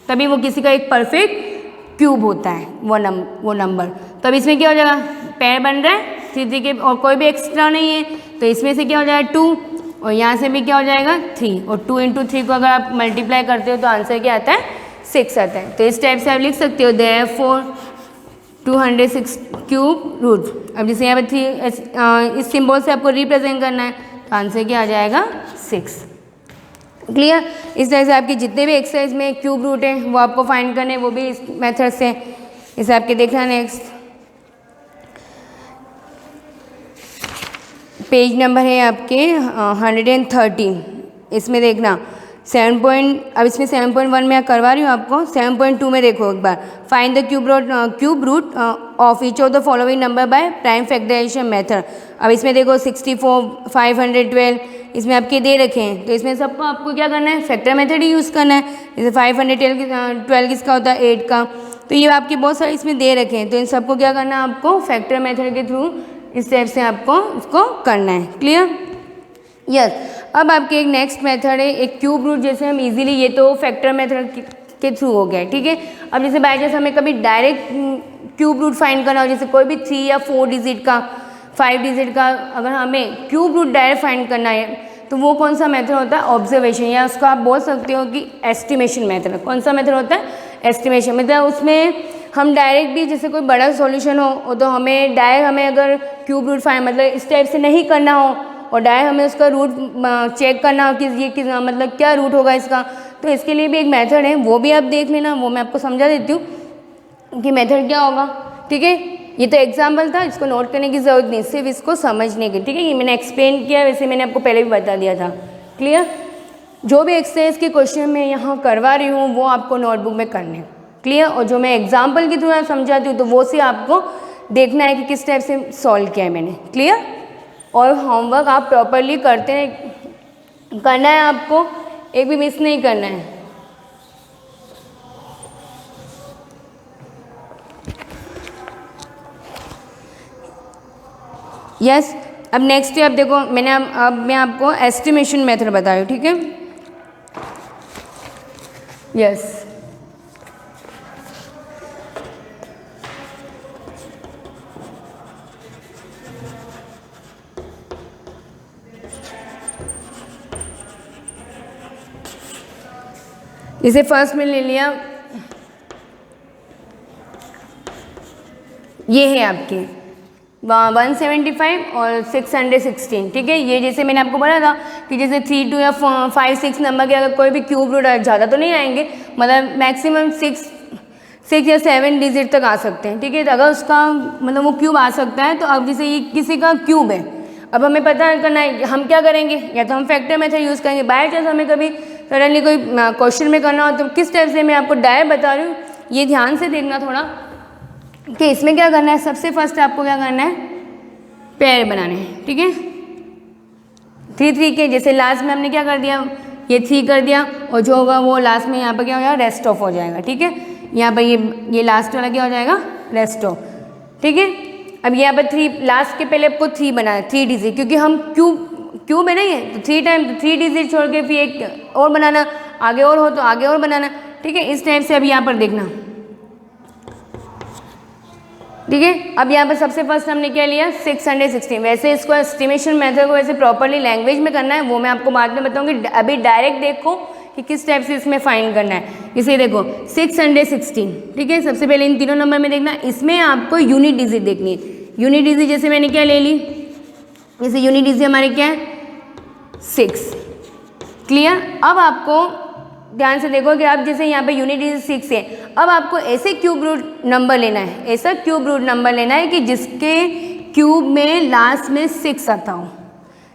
S3: तभी वो किसी का एक परफेक्ट क्यूब होता है वो नंबर। तो अब इसमें क्या हो जाएगा, पेयर बन रहा है 3 के, और कोई भी एक्स्ट्रा नहीं है, तो इसमें से क्या हो जाएगा 2, और यहाँ से भी क्या हो जाएगा 3, और 2 इंटू 3 को अगर आप मल्टीप्लाई करते हो तो आंसर क्या आता है, 6 आता है। तो इस टाइप से आप लिख सकते हो देयरफॉर 206 क्यूब रूट। अब जैसे यहाँ पर 3 इस सिंबल से आपको रिप्रेजेंट करना है, तो आंसर क्या आ जाएगा 6। क्लियर? इस तरह से आपके जितने भी एक्सरसाइज में क्यूब रूट है वो आपको फाइंड करने हैं, वो भी इस मेथड से। इसे आपके देखना नेक्स्ट पेज नंबर है आपके 113। इसमें देखना अब इसमें 7.1 मैं करवा रही हूँ आपको। 7.2 में देखो एक बार, find the cube root of each of the following number by prime factorisation method. अब इसमें देखो 64, 512 इसमें आपके दे रखे हैं, तो इसमें सबको आपको क्या करना है, फैक्टर मेथड ही यूज़ करना है। जैसे 512 किसका होता है, 8 का, तो ये आपके बहुत सारे इसमें दे रखे हैं, तो इन सबको क्या करना है, आपको फैक्टर मेथड के थ्रू इस टाइप से आपको इसको करना है। क्लियर? यस। अब आपके एक नेक्स्ट मेथड है, एक क्यूब रूट, जैसे हम इजीली, ये तो फैक्टर मेथड के थ्रू हो गया, ठीक है। अब जैसे बाई चांस हमें कभी डायरेक्ट क्यूब रूट फाइंड करना हो, जैसे कोई भी 3 या 4 डिजिट का, 5 डिजिट का अगर हमें क्यूब रूट डायरेक्ट फाइंड करना है, तो वो कौन सा मेथड होता है, ऑब्जर्वेशन, या उसको आप बोल सकते हो कि एस्टिमेशन मेथड। कौन सा मेथड होता है, एस्टिमेशन। मतलब उसमें हम डायरेक्ट भी, जैसे कोई बड़ा सॉल्यूशन हो तो हमें डायरेक्ट, हमें अगर क्यूब रूट फाइंड मतलब इस टाइप से नहीं करना हो और डायरेक्ट हमें उसका रूट चेक करना हो कि ये किस मतलब क्या रूट होगा इसका, तो इसके लिए भी एक मेथड है, वो भी आप देख लेना, वो मैं आपको समझा देती हूँ कि मेथड क्या होगा। ठीक है, ये तो एग्जाम्पल था, इसको नोट करने की ज़रूरत नहीं, सिर्फ इसको समझने की। ठीक है, ये मैंने एक्सप्लेन किया, वैसे मैंने आपको पहले भी बता दिया था। क्लियर? जो भी एक्सरसाइज के क्वेश्चन मैं यहाँ करवा रही हूँ वो आपको नोटबुक में करने। क्लियर? और जो मैं एग्जाम्पल के थ्रू समझाती हूँ तो वो से आपको देखना है कि किस टाइप से सॉल्व किया है मैंने। क्लियर? और होमवर्क आप प्रॉपरली करना है आपको, एक भी मिस नहीं करना है। यस। अब नेक्स्ट अब देखो, अब मैं आपको एस्टिमेशन मेथड बता रही हूँ। ठीक है? यस। इसे फर्स्ट में ले लिया, ये है आपके 175 और 616, ठीक है। ये जैसे मैंने आपको बोला था कि जैसे 3, 2 या 5, 6 नंबर के अगर कोई भी क्यूब रूट ज़्यादा तो नहीं आएंगे, मतलब मैक्सिमम 6 या 7 डिजिट तक आ सकते हैं, ठीक है। तो अगर उसका मतलब वो क्यूब आ सकता है, तो अब जैसे ये किसी का क्यूब है, अब हमें पता करना है हम क्या करेंगे, या तो हम फैक्टर मेथड यूज़ करेंगे। बाय चांस हमें कभी सडनली कोई क्वेश्चन में करना हो तो किस टाइप से मैं आपको डायरेक्ट बता रही हूँ, ये ध्यान से देखना थोड़ा कि इसमें क्या करना है। सबसे फर्स्ट आपको क्या करना है, पेयर बनाने हैं, ठीक है। 3 के जैसे लास्ट में हमने क्या कर दिया, ये 3 कर दिया, और जो होगा वो लास्ट में यहाँ पर क्या हो जाएगा, रेस्ट ऑफ हो जाएगा, ठीक है। यहाँ पर ये लास्ट वाला क्या हो जाएगा, रेस्ट ऑफ, ठीक है। अब यहाँ पर 3 लास्ट के पहले आपको 3 बनाना है, 3 डिजिट, क्योंकि हम क्यूब है ना ये, तो 3 टाइम 3 डिजिट छोड़ के फिर एक और बनाना, आगे और हो तो आगे और बनाना, ठीक है। इस टाइप से अब यहाँ पर देखना, ठीक है। अब यहाँ पर सबसे फर्स्ट हमने क्या लिया, 616। वैसे इसको एस्टिमेशन मेथड को वैसे प्रॉपरली लैंग्वेज में करना है, वो मैं आपको बाद में बताऊंगी। अभी डायरेक्ट देखो कि किस टाइप से इसमें फाइंड करना है। इसे देखो 616, ठीक है। सबसे पहले इन तीनों नंबर में देखना, इसमें आपको यूनिट डिजिट देखनी है। यूनिट डिजिट जैसे मैंने क्या ले ली, जैसे यूनिट डिजिट हमारे क्या है, 6, क्लियर। अब आपको ध्यान से देखो कि आप जैसे यहाँ पे यूनिट डिजिट 6 है, अब आपको ऐसे क्यूब रूट नंबर लेना है, ऐसा क्यूब रूट नंबर लेना है कि जिसके क्यूब में लास्ट में 6 आता हो,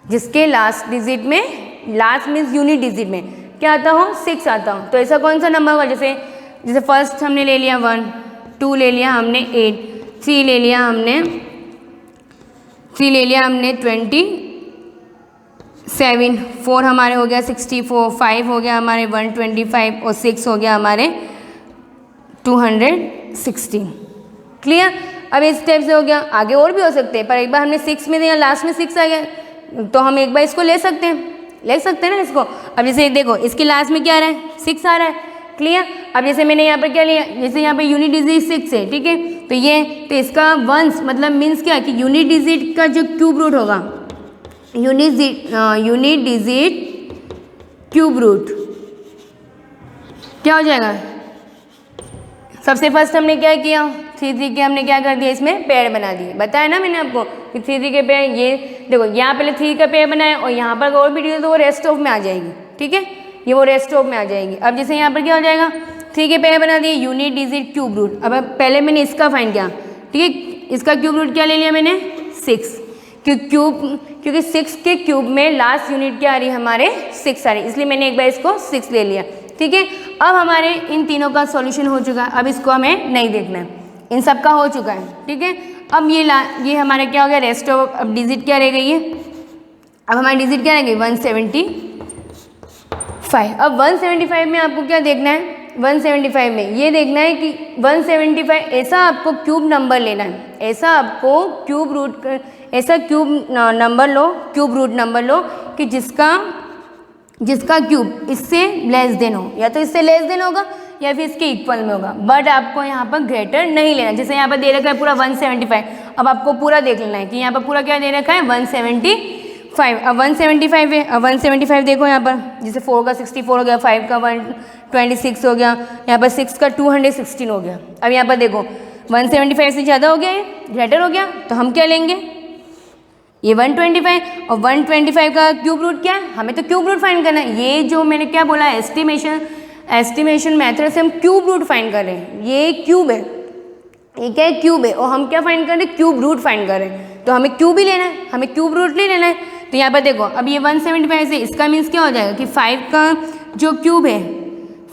S3: जिसके लास्ट डिजिट में, लास्ट मीन्स यूनिट डिजिट में क्या आता हो, 6 आता हो। तो ऐसा कौन सा नंबर होगा, जैसे फर्स्ट हमने ले लिया 1, 2 ले लिया हमने 8, 3 ले लिया हमने 27, 4 हमारे हो गया 64, 5 हो गया हमारे 125 और 6 हो गया हमारे 216, क्लियर। अब इस टाइप से हो गया, आगे और भी हो सकते हैं, पर एक बार हमने 6 में दिया, लास्ट में 6 आ गया, तो हम एक बार इसको ले सकते हैं ना इसको। अब जैसे देखो इसके लास्ट में क्या आ रहा है, 6 आ रहा है, क्लियर। अब जैसे मैंने यहाँ पर क्या लिया, जैसे यहाँ पे यूनिट डिजिट 6 है, ठीक है। तो इसका वंस मतलब मीन्स क्या कि यूनिट डिजिट का जो क्यूब रूट होगा, यूनिट डिजिट क्यूब रूट क्या हो जाएगा। सबसे फर्स्ट हमने क्या किया, 3 के हमने क्या कर दिया, इसमें पेयर बना दिए। बताया ना मैंने आपको कि 3 के पेयर, ये देखो यहाँ पहले 3 का पेयर बनाया, और यहाँ पर और भी डिजिट तो वो रेस्ट ऑफ में आ जाएगी, ठीक है, ये वो रेस्ट ऑफ में आ जाएगी। अब जैसे यहाँ पर क्या हो जाएगा, 3 के पेयर बना दिए, यूनिट डिजिट क्यूब रूट। अब पहले मैंने इसका फाइंड किया, ठीक है, इसका क्यूब रूट क्या ले लिया मैंने, 6, क्योंकि 6 के क्यूब में लास्ट यूनिट क्या आ रही है, हमारे 6 आ रही, इसलिए मैंने एक बार इसको 6 ले लिया, ठीक है। अब हमारे इन तीनों का सॉल्यूशन हो चुका है, अब इसको हमें नहीं देखना है, इन सब का हो चुका है, ठीक है। अब ये हमारे क्या हो गया, रेस्ट ऑफ। अब डिजिट क्या रह गई है, अब हमारी डिजिट क्या रह गई, 175। अब 175 में आपको क्या देखना है, 175 में ये देखना है कि 175 ऐसा आपको क्यूब नंबर लेना है, ऐसा आपको क्यूब रूट, ऐसा क्यूब रूट नंबर लो कि जिसका क्यूब इससे लेस देन हो, या तो इससे लेस देन होगा या फिर इसके इक्वल में होगा, बट आपको यहाँ पर ग्रेटर नहीं लेना। जैसे यहाँ पर दे रखा है पूरा 175, अब आपको पूरा देख लेना है कि यहाँ पर पूरा क्या दे रखा है, 175। अब 175 है, अब 175 देखो यहाँ पर, जैसे 4 का 64 हो गया, 5 का 126 हो गया, यहाँ पर 6 का 216 हो गया। अब यहाँ पर देखो 175 से ज़्यादा हो गया, ये ग्रेटर हो गया, तो हम क्या लेंगे, ये 125, और 125 का क्यूब रूट क्या है, हमें तो क्यूब रूट फाइंड करना है। ये जो मैंने क्या बोला, एस्टिमेशन मेथड से हम क्यूब रूट फाइंड कर रहे हैं। ये क्यूब है, ये क्या है, क्यूब है, और हम क्या फाइंड कर रहे हैं, क्यूब रूट फाइंड कर रहे हैं, तो हमें क्यूब ही लेना है, हमें क्यूब रूट नहीं लेना है। तो यहाँ पर देखो अब ये 175 से इसका मीन्स क्या हो जाएगा कि 5 का जो क्यूब है,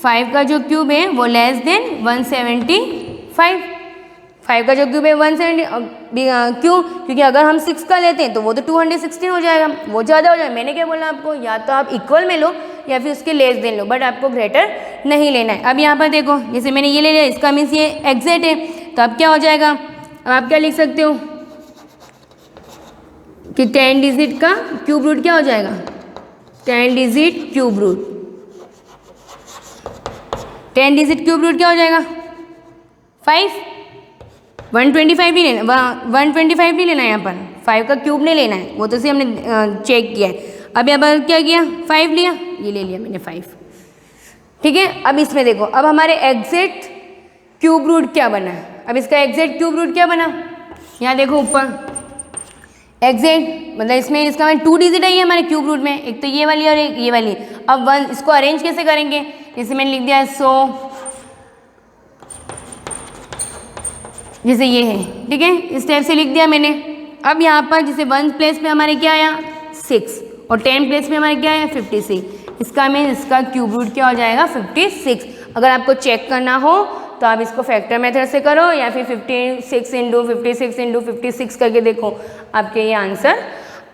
S3: 5 का जो क्यूब है वो लेस देन 175, 5 का जो क्यूब है 170, क्यों, क्योंकि अगर हम 6 का लेते हैं तो वो तो 216 हो जाएगा, वो ज़्यादा हो जाएगा। मैंने क्या बोला आपको, या तो आप इक्वल में लो या फिर उसके लेस देन लो, बट आपको ग्रेटर नहीं लेना है। अब यहाँ पर देखो जैसे मैंने ये ले लिया, इसका मीन्स ये एग्जैक्ट है, तो अब क्या हो जाएगा, अब आप क्या लिख सकते हो कि 10 डिजिट का क्यूब रूट क्या हो जाएगा, 10 digit cube root, 10 digit cube root क्या हो जाएगा 5, 125 नहीं लेना, 125 नहीं लेना है यहाँ पर, 5 का क्यूब नहीं लेना है, वो तो से हमने चेक किया है। अब यहाँ पर क्या किया, 5 लिया, ये ले लिया मैंने 5, ठीक है। अब इसमें देखो, अब हमारे एग्जैक्ट क्यूब रूट क्या बना है। अब इसका एग्जैक्ट क्यूब रूट क्या बना, यहाँ देखो ऊपर एग्जैक्ट, मतलब इसमें इसका मैं 2 डिजिट है हमारे क्यूब रूट में, एक तो ये वाली और एक ये वाली। अब वन इसको अरेंज कैसे करेंगे, जैसे मैंने लिख दिया 100, जैसे ये है, ठीक है, इस टाइप से लिख दिया मैंने। अब यहाँ पर जैसे 1 प्लेस पे हमारे क्या आया 6 और 10 प्लेस पे हमारे क्या आया 56, इसका मीन इसका क्यूब रूट क्या हो जाएगा 56। अगर आपको चेक करना हो तो आप इसको फैक्टर मेथड से करो या फिर 56 इंटू 56 इंटू 56 करके देखो, आपके ये आंसर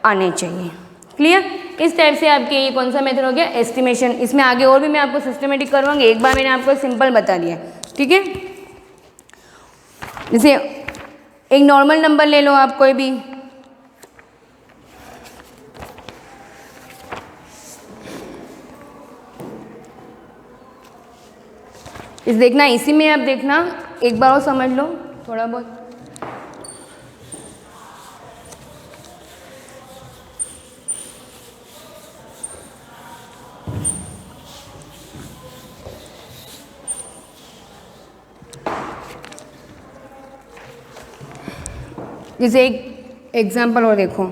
S3: आने चाहिए। क्लियर। इस टाइप से आपके ये कौन सा मेथड हो गया एस्टिमेशन। इसमें आगे और भी मैं आपको सिस्टमेटिक करवाऊंगी, एक बार मैंने आपको सिंपल बता दिया, ठीक है। जैसे एक नॉर्मल नंबर ले लो आप कोई भी, इस देखना, इसी में आप देखना एक बार और समझ लो थोड़ा बहुत। जैसे एक एग्जांपल और देखो,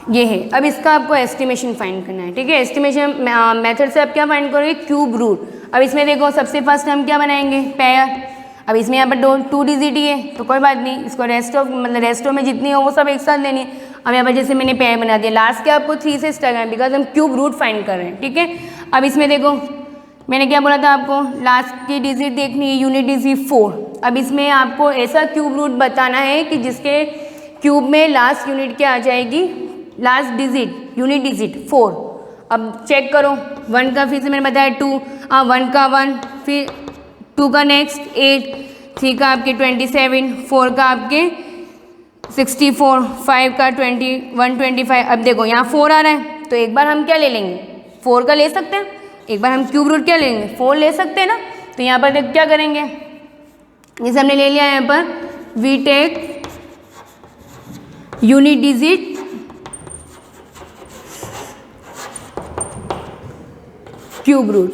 S3: ये है। अब इसका आपको एस्टिमेशन फाइंड करना है, ठीक है। एस्टिमेशन मेथड से आप क्या फाइंड करोगे क्यूब रूट। अब इसमें देखो सबसे फर्स्ट हम क्या बनाएंगे पेयर। अब इसमें यहाँ पर 2 डिजिट ही है तो कोई बात नहीं, इसको रेस्टो में जितनी हो वो सब एक साथ लेनी है। अब यहाँ पर जैसे मैंने पेयर बना दिया, लास्ट के आपको 3 से स्टार्ट है बिकॉज हम क्यूब रूट फाइंड कर रहे हैं, ठीक है। अब इसमें देखो मैंने क्या बोला था आपको, लास्ट की डिजिट देखनी है यूनिट डिजिट 4। अब इसमें आपको ऐसा क्यूब रूट बताना है कि जिसके क्यूब में लास्ट यूनिट क्या आ जाएगी, लास्ट डिजिट यूनिट डिजिट 4। अब चेक करो, 1 का फिर से मैंने बताया 2, 1 का 1, फिर 2 का नेक्स्ट 8, 3 का आपके 27, 4 का आपके 64, 5 का 125। अब देखो यहाँ 4 आ रहा है तो एक बार हम क्या ले लेंगे 4 का ले सकते हैं, एक बार हम क्यूब रूट क्या लेंगे 4 ले सकते हैं ना। तो यहाँ पर देख क्या करेंगे, जैसे हमने ले लिया यहाँ पर we take unit digit cube root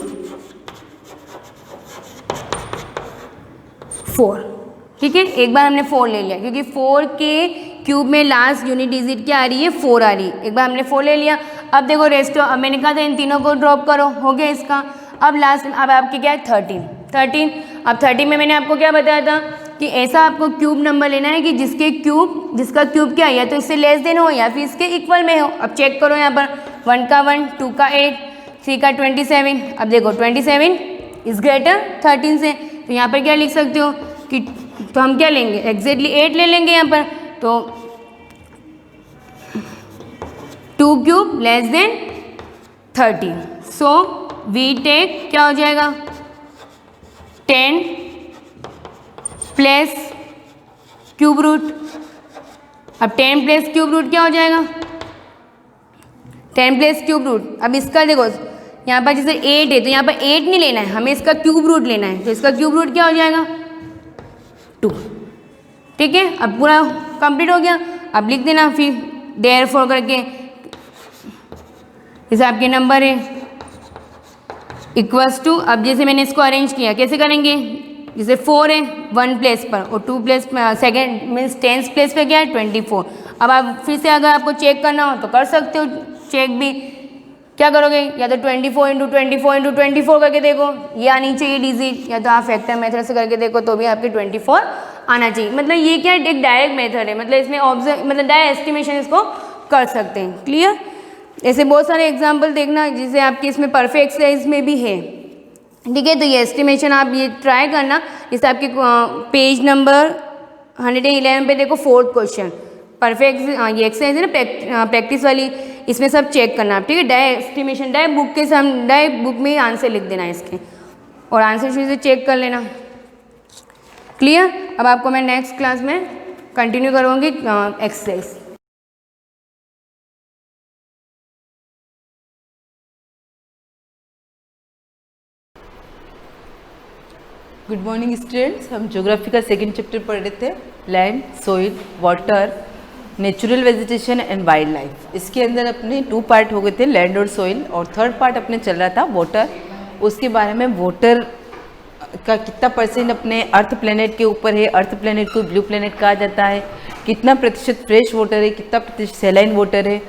S3: 4, ठीक है। एक बार हमने 4 ले लिया क्योंकि 4 के क्यूब में लास्ट यूनिट डिजिट क्या आ रही है 4 आ रही है, एक बार हमने 4 ले लिया। अब देखो रेस्टो, अब मैंने कहा था इन तीनों को ड्रॉप करो, हो गया इसका। अब लास्ट, अब आपके क्या है 13। अब 13 में मैंने आपको क्या बताया था कि ऐसा आपको क्यूब नंबर लेना है कि जिसका क्यूब क्या है या तो इससे लेस देन हो या फिर इसके इक्वल में हो। अब चेक करो यहाँ पर 1 का 1, 2 का 8, 3 का 27। अब देखो 27 इज ग्रेटर 13 से, तो यहाँ पर क्या लिख सकते हो कि, तो हम क्या लेंगे एग्जैक्टली 8 ले लेंगे यहाँ पर, तो 2 cube less than 13, so we take क्या हो जाएगा 10 प्लस क्यूब रूट। अब 10 प्लस क्यूब रूट क्या हो जाएगा 10 प्लस क्यूब रूट। अब इसका देखो यहाँ पर जैसे 8 है तो यहाँ पर 8 नहीं लेना है, हमें इसका क्यूब रूट लेना है, तो इसका क्यूब रूट क्या हो जाएगा 2, ठीक है। अब पूरा कंप्लीट हो गया। अब लिख देना फिर देयरफॉर करके, जैसे आपके नंबर है इक्वल्स टू, अब जैसे मैंने इसको अरेंज किया कैसे करेंगे, जैसे 4 है 1 प्लेस पर और 2 प्लेस सेकेंड मीन्स 10 प्लेस पे क्या है 24। अब आप फिर से अगर आपको चेक करना हो तो कर सकते हो चेक भी, क्या करोगे या तो 24 इंटू 24 इंटू 24 करके देखो, ये आनी चाहिए डिजिट, या तो आप फैक्टर मेथड से करके देखो तो भी आपके 24 आना चाहिए। मतलब ये क्या एक डायरेक्ट मेथड है, मतलब इसमें मतलब डायरेक्ट एस्टिमेशन इसको कर सकते हैं। क्लियर। ऐसे बहुत सारे एग्जाम्पल देखना जिसे आपके इसमें परफेक्ट एक्सरसाइज में भी है, ठीक है। तो ये एस्टिमेशन आप ये ट्राई करना। जैसे आपके पेज नंबर 111 पे देखो 4th क्वेश्चन परफेक्ट, ये एक्सरसाइज है ना प्रैक्टिस वाली, इसमें सब चेक करना आप, ठीक है। डायरेक्ट एस्टिमेशन डायरेक्ट बुक के सामने डायरेक्ट बुक में ही आंसर लिख देना है इसके, और आंसर शीट से चेक कर लेना। क्लियर। अब आपको मैं नेक्स्ट क्लास में कंटिन्यू करूँगी एक्सरसाइज।
S4: गुड मॉर्निंग स्टूडेंट्स, हम ज्योग्राफी का सेकंड चैप्टर पढ़ रहे थे, land, soil, water natural vegetation and wild life. इसके अंदर अपने 2 पार्ट हो गए थे, लैंड और सोइल, और 3rd पार्ट अपने चल रहा था वाटर। उसके बारे में वाटर का कितना % अपने अर्थ प्लेनेट के ऊपर है, अर्थ प्लेनेट को ब्लू प्लेनेट कहा जाता है, कितना प्रतिशत फ्रेश वाटर है, कितना प्रतिशत सैलाइन वाटर है,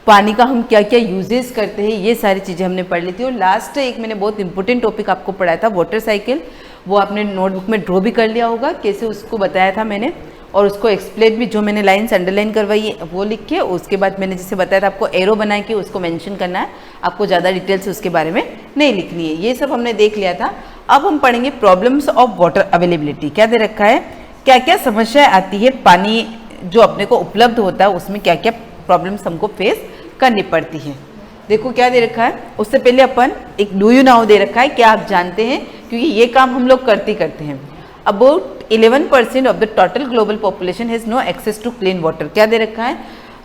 S4: पानी का हम क्या क्या यूजेस करते हैं, ये सारी चीज़ें हमने पढ़ ली थी। और लास्ट एक मैंने बहुत इंपॉर्टेंट टॉपिक आपको पढ़ाया था, वाटर साइकिल। वो आपने नोटबुक में ड्रॉ भी कर लिया होगा, कैसे उसको बताया था मैंने, और उसको एक्सप्लेन भी, जो मैंने लाइन्स अंडरलाइन करवाई है वो लिख के, उसके बाद मैंने जैसे बताया था आपको एरो बना के उसको मेंशन करना है, आपको ज़्यादा डिटेल से उसके बारे में नहीं लिखनी है। ये सब हमने देख लिया था। अब हम पढ़ेंगे प्रॉब्लम्स ऑफ वाटर अवेलेबिलिटी। क्या दे रखा है, क्या क्या समस्याएं आती है, पानी जो अपने को उपलब्ध होता है उसमें क्या क्या प्रॉब्लम्स हमको फेस करनी पड़ती है। देखो क्या दे रखा है, उससे पहले अपन एक डू यू नाउ दे रखा है, क्या आप जानते हैं, क्योंकि ये काम हम लोग करते हैं। About 11% of the total global population has no access to clean water. क्या दे रखा है,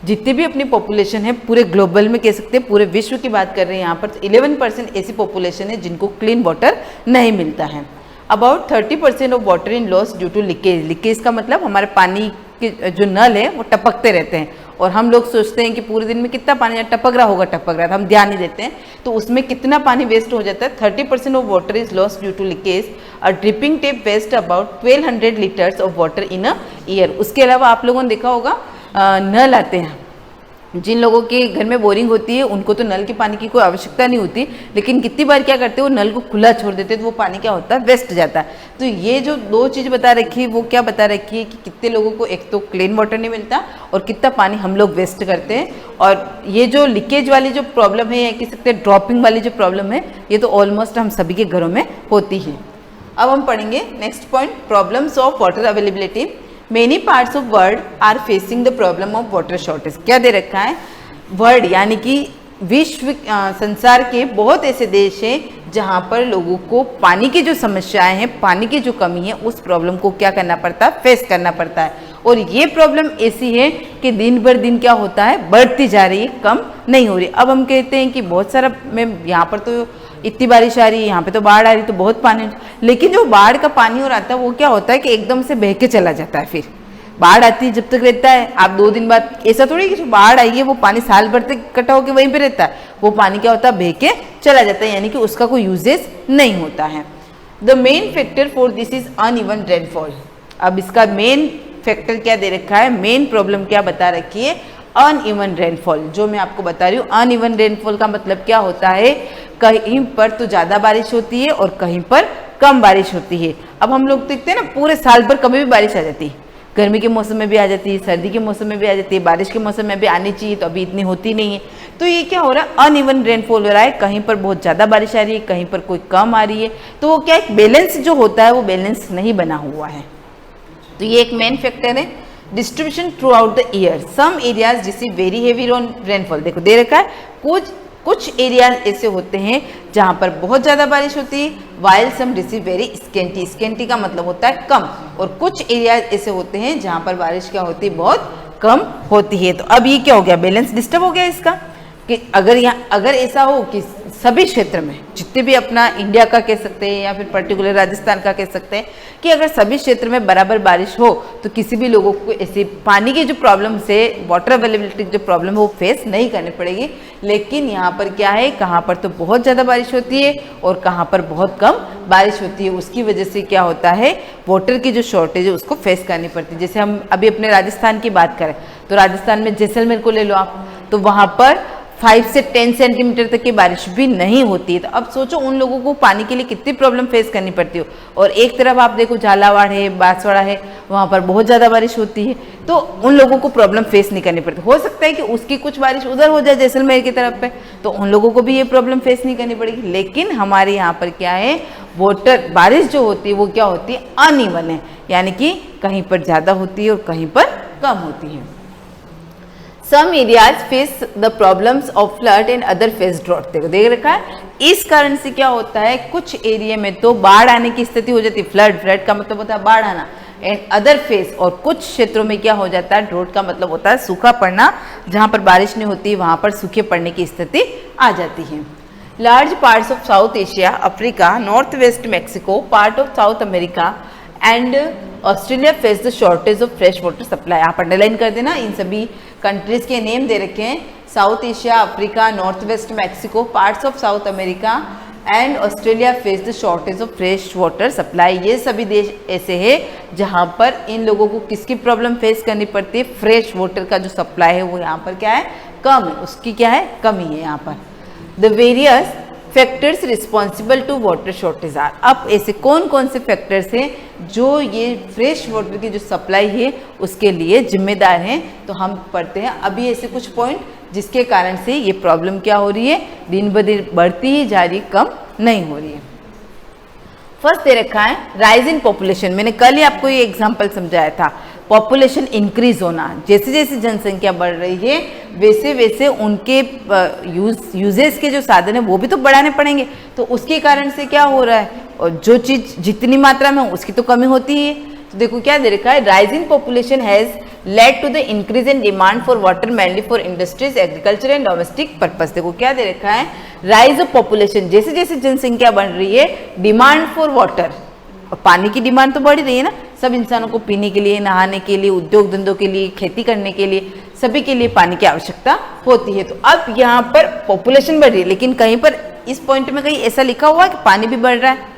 S4: जितनी भी अपनी पॉपुलेशन है पूरे ग्लोबल में, कह सकते हैं पूरे विश्व की बात कर रहे हैं यहाँ पर, 11% ऐसी पॉपुलेशन है जिनको क्लीन वाटर नहीं मिलता है। About 30% of water in loss due to leakage. Leakage का मतलब हमारे पानी के जो नल है वो टपकते रहते हैं, और हम लोग सोचते हैं कि पूरे दिन में कितना पानी टपक रहा होगा, टपक रहा था, हम ध्यान नहीं देते हैं, तो उसमें कितना पानी वेस्ट हो जाता है। 30% of water is loss due to leakage. A dripping tap waste about 1200 litres of water in a year. उसके अलावा आप लोगों ने देखा होगा नल आते हैं, जिन लोगों के घर में बोरिंग होती है उनको तो नल के पानी की कोई आवश्यकता नहीं होती, लेकिन कितनी बार क्या करते हैं, वो नल को खुला छोड़ देते हैं, तो वो पानी क्या होता है, वेस्ट जाता है। तो ये जो 2 चीज़ बता रखी है, वो क्या बता रखी है कि कितने लोगों को एक तो क्लीन वाटर नहीं मिलता और कितना पानी हम लोग वेस्ट करते हैं। और ये जो लीकेज वाली जो प्रॉब्लम है, या कह सकते हैं ड्रॉपिंग वाली जो प्रॉब्लम है, ये तो ऑलमोस्ट हम सभी के घरों में होती है। अब हम पढ़ेंगे next point, problems of water availability. Many parts of world are facing the problem of water shortage. क्या दे रखा है, वर्ल्ड यानी कि विश्व, संसार के बहुत ऐसे देश हैं जहाँ पर लोगों को पानी की जो समस्याएं हैं, पानी की जो कमी है, उस प्रॉब्लम को क्या करना पड़ता है, फेस करना पड़ता है। और ये प्रॉब्लम ऐसी है कि दिन भर दिन क्या होता है, बढ़ती जा रही है, कम नहीं हो रही। अब हम कहते हैं कि बहुत सारा, मैं यहाँ पर तो इतनी बारिश आ रही है, यहाँ पे तो बाढ़ आ रही है, तो बहुत पानी, लेकिन जो बाढ़ का पानी और आता है वो क्या होता है कि एकदम से बह के चला जाता है। फिर बाढ़ आती है, जब तक रहता है, आप 2 दिन बाद, ऐसा थोड़ी कि जो बाढ़ आई है वो पानी साल भर तक इकट्ठा होकर वहीं पे रहता है, वो पानी क्या होता है, बह के चला जाता है, यानी कि उसका कोई यूजेस नहीं होता है। The main factor for this is uneven rainfall. अब इसका मेन फैक्टर क्या दे रखा है, मेन प्रॉब्लम क्या बता रखी है, अनइवन रेनफॉल। जो मैं आपको बता रही हूँ, अनइवन रेनफॉल का मतलब क्या होता है, कहीं पर तो ज़्यादा बारिश होती है और कहीं पर कम बारिश होती है। अब हम लोग देखते हैं ना, पूरे साल भर कभी भी बारिश आ जाती है, गर्मी के मौसम में भी आ जाती है, सर्दी के मौसम में भी आ जाती है, बारिश के मौसम में भी आनी चाहिए, तो अभी इतनी होती नहीं है। तो ये क्या हो रहा है, अनइवन रेनफॉल हो रहा है, कहीं पर बहुत ज़्यादा बारिश आ रही है, कहीं पर कोई कम आ रही है, तो वो क्या, एक बैलेंस जो होता है वो बैलेंस नहीं बना हुआ है। तो ये एक मेन फैक्टर है। Distribution throughout the year, some areas receive very heavy rainfall. देखो दे रखा है, कुछ एरियाज ऐसे होते हैं जहाँ पर बहुत ज़्यादा बारिश होती है, while some receive very scanty. Scanty का मतलब होता है कम, और कुछ एरियाज ऐसे होते हैं जहाँ पर बारिश क्या होती है, बहुत कम होती है। तो अब ये क्या हो गया, बैलेंस डिस्टर्ब हो गया इसका, कि अगर ऐसा हो कि सभी क्षेत्र में, जितने भी अपना इंडिया का कह सकते हैं या फिर पर्टिकुलर राजस्थान का कह सकते हैं, कि अगर सभी क्षेत्र में बराबर बारिश हो तो किसी भी लोगों को ऐसे पानी की जो प्रॉब्लम से, वाटर अवेलेबिलिटी की जो प्रॉब्लम है वो फेस नहीं करनी पड़ेगी। लेकिन यहाँ पर क्या है, कहाँ पर तो बहुत ज़्यादा बारिश होती है और कहाँ पर बहुत कम बारिश होती है, उसकी वजह से क्या होता है, वाटर की जो शॉर्टेज है उसको फेस करनी पड़ती है। जैसे हम अभी अपने राजस्थान की बात करें तो राजस्थान में जैसलमेर को ले लो आप, तो वहाँ पर 5 से 10 सेंटीमीटर तक की बारिश भी नहीं होती है। तो अब सोचो उन लोगों को पानी के लिए कितनी प्रॉब्लम फेस करनी पड़ती हो। और एक तरफ आप देखो झालावाड़ है, बांसवाड़ा है, वहाँ पर बहुत ज़्यादा बारिश होती है, तो उन लोगों को प्रॉब्लम फेस नहीं करनी पड़ती। हो सकता है कि उसकी कुछ बारिश उधर हो जाए जैसलमेर की तरफ पे, तो उन लोगों को भी ये प्रॉब्लम फेस नहीं करनी पड़ेगी। लेकिन हमारे यहाँ पर क्या है, वाटर बारिश जो होती है वो क्या होती है, अनइवन है, यानी कि कहीं पर ज़्यादा होती है और कहीं पर कम होती है। Some areas face the problems of flood and other face drought। देखो देख रखा है, इस कारण से क्या होता है, कुछ एरिया में तो बाढ़ आने की स्थिति हो जाती है, फ्लड का मतलब होता है बाढ़ आना, एंड अदर फेस, और कुछ क्षेत्रों में क्या हो जाता है, ड्रॉट का मतलब होता है सूखा पड़ना, जहाँ पर बारिश नहीं होती वहाँ पर सूखे पड़ने की स्थिति आ जाती है। Large parts of south Asia, Africa, north west Mexico, part of south America and Australia face the shortage of fresh water supply. आप अंडरलाइन कर देना, इन सभी कंट्रीज के नेम दे रखे हैं, south Asia, Africa, north west Mexico, parts of south America and Australia face the shortage of fresh water supply. ये सभी देश ऐसे हैं जहाँ पर इन लोगों को किसकी प्रॉब्लम फेस करनी पड़ती है, फ्रेश वाटर का जो सप्लाई है वो यहाँ पर क्या है, कम है, उसकी क्या है, कमी है यहाँ पर। The various factors responsible to water shortage are. अब ऐसे कौन कौन से फैक्टर्स हैं जो ये फ्रेश वाटर की जो सप्लाई है उसके लिए जिम्मेदार हैं, तो हम पढ़ते हैं अभी ऐसे कुछ पॉइंट जिसके कारण से ये प्रॉब्लम क्या हो रही है, दिन ब दिन बढ़ती ही जा रही, कम नहीं हो रही है। फर्स्ट दे रखा है राइज इन पॉपुलेशन। मैंने कल ही आपको ये एग्जांपल समझाया था, पॉपुलेशन इंक्रीज होना, जैसे जैसे जनसंख्या बढ़ रही है वैसे वैसे उनके यूजेस के जो साधन है वो भी तो बढ़ाने पड़ेंगे, तो उसके कारण से क्या हो रहा है, और जो चीज जितनी मात्रा में उसकी तो कमी होती है। तो देखो क्या दे रखा है, rise in population has led to the increase in demand for water mainly for industries, agriculture and domestic purpose. देखो क्या दे रखा है, राइज ऑफ पॉपुलेशन, जैसे जैसे जनसंख्या बढ़ रही है डिमांड फॉर वाटर, और पानी की डिमांड तो बढ़ रही है ना, सब इंसानों को पीने के लिए, नहाने के लिए, उद्योग धंधों के लिए, खेती करने के लिए, सभी के लिए पानी की आवश्यकता होती है। तो अब यहाँ पर पॉपुलेशन बढ़ रही है, लेकिन कहीं पर इस पॉइंट में कहीं ऐसा लिखा हुआ है कि पानी भी बढ़ रहा है,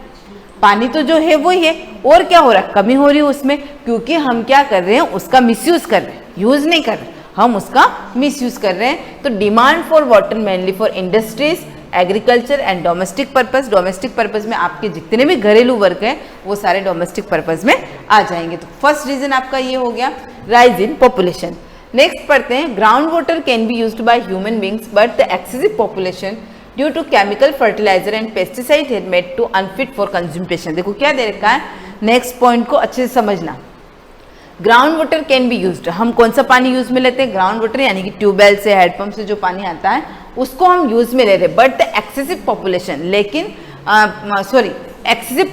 S4: पानी तो जो है वही है, और क्या हो रहा है, कमी हो रही है उसमें, क्योंकि हम क्या कर रहे हैं, उसका मिसयूज कर रहे हैं, यूज नहीं कर रहे, हम उसका मिसयूज कर रहे हैं। तो demand for water mainly for industries, agriculture and domestic purpose. Domestic purpose में आपके जितने भी घरेलू वर्क हैं वो सारे डोमेस्टिक पर्पस में आ जाएंगे। तो फर्स्ट रीजन आपका ये हो गया, राइज इन पॉपुलेशन। नेक्स्ट पढ़ते हैं, ground water can be used by human beings but the excessive population due to chemical fertiliser and pesticide had made to unfit for consumption. देखो क्या दे रखा है, नेक्स्ट पॉइंट को अच्छे से समझना। Ground water can be used, हम कौन सा पानी यूज में लेते हैं, ग्राउंड वाटर यानी कि ट्यूबवेल से, हैंडपंप से जो पानी आता है उसको हम यूज में ले रहे हैं, बट द एक्सेसिव पॉपुलेशन, लेकिन एक्सेसिव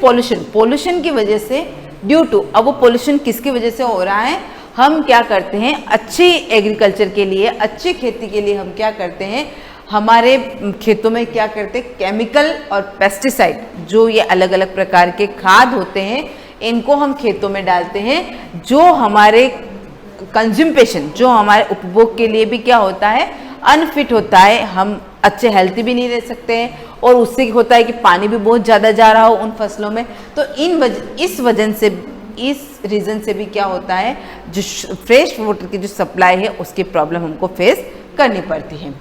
S4: पोल्यूशन की वजह से, ड्यू टू, अब वो पोल्यूशन किसकी वजह से हो रहा है, हम क्या करते हैं, अच्छी एग्रीकल्चर के लिए, अच्छी खेती के लिए हम क्या करते हैं, हमारे खेतों में क्या करते हैं, केमिकल और पेस्टिसाइड, जो ये अलग अलग प्रकार के खाद होते हैं, इनको हम खेतों में डालते हैं, जो हमारे कंज्यूमेशन, जो हमारे उपभोग के लिए भी क्या होता है, अनफिट होता है, हम अच्छे हेल्थी भी नहीं रह सकते हैं, और उससे होता है कि पानी भी बहुत ज़्यादा जा रहा हो उन फसलों में। तो इस रीज़न से भी क्या होता है, जो फ्रेश वाटर की जो सप्लाई है उसकी प्रॉब्लम हमको फेस करनी पड़ती है।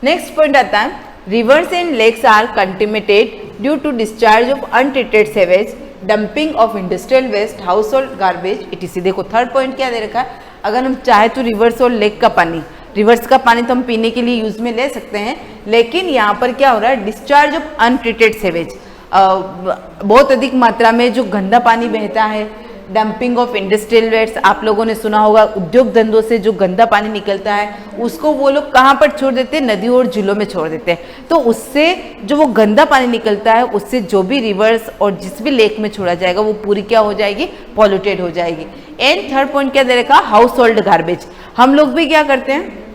S4: नेक्स्ट पॉइंट आता है, rivers and lakes are contaminated due to discharge of untreated sewage, dumping of industrial waste, household garbage etc. देखो थर्ड पॉइंट क्या दे रखा है, अगर हम चाहे तो रिवर्स और लेक का पानी, रिवर्स का पानी तो हम पीने के लिए यूज में ले सकते हैं, लेकिन यहाँ पर क्या हो रहा है, डिस्चार्ज ऑफ अनट्रीटेड सीवेज, बहुत अधिक मात्रा में जो गंदा पानी बहता है, डंपिंग ऑफ इंडस्ट्रियल वेस्ट, आप लोगों ने सुना होगा उद्योग धंधों से जो गंदा पानी निकलता है उसको वो लोग कहाँ पर छोड़ देते हैं, नदियों और झीलों में छोड़ देते हैं। तो उससे जो वो गंदा पानी निकलता है उससे जो भी रिवर्स और जिस भी लेक में छोड़ा जाएगा वो पूरी क्या हो जाएगी, पॉल्यूटेड हो जाएगी। एंड थर्ड पॉइंट क्या दे रखा, हाउस होल्ड गार्बेज। हम लोग भी क्या करते हैं,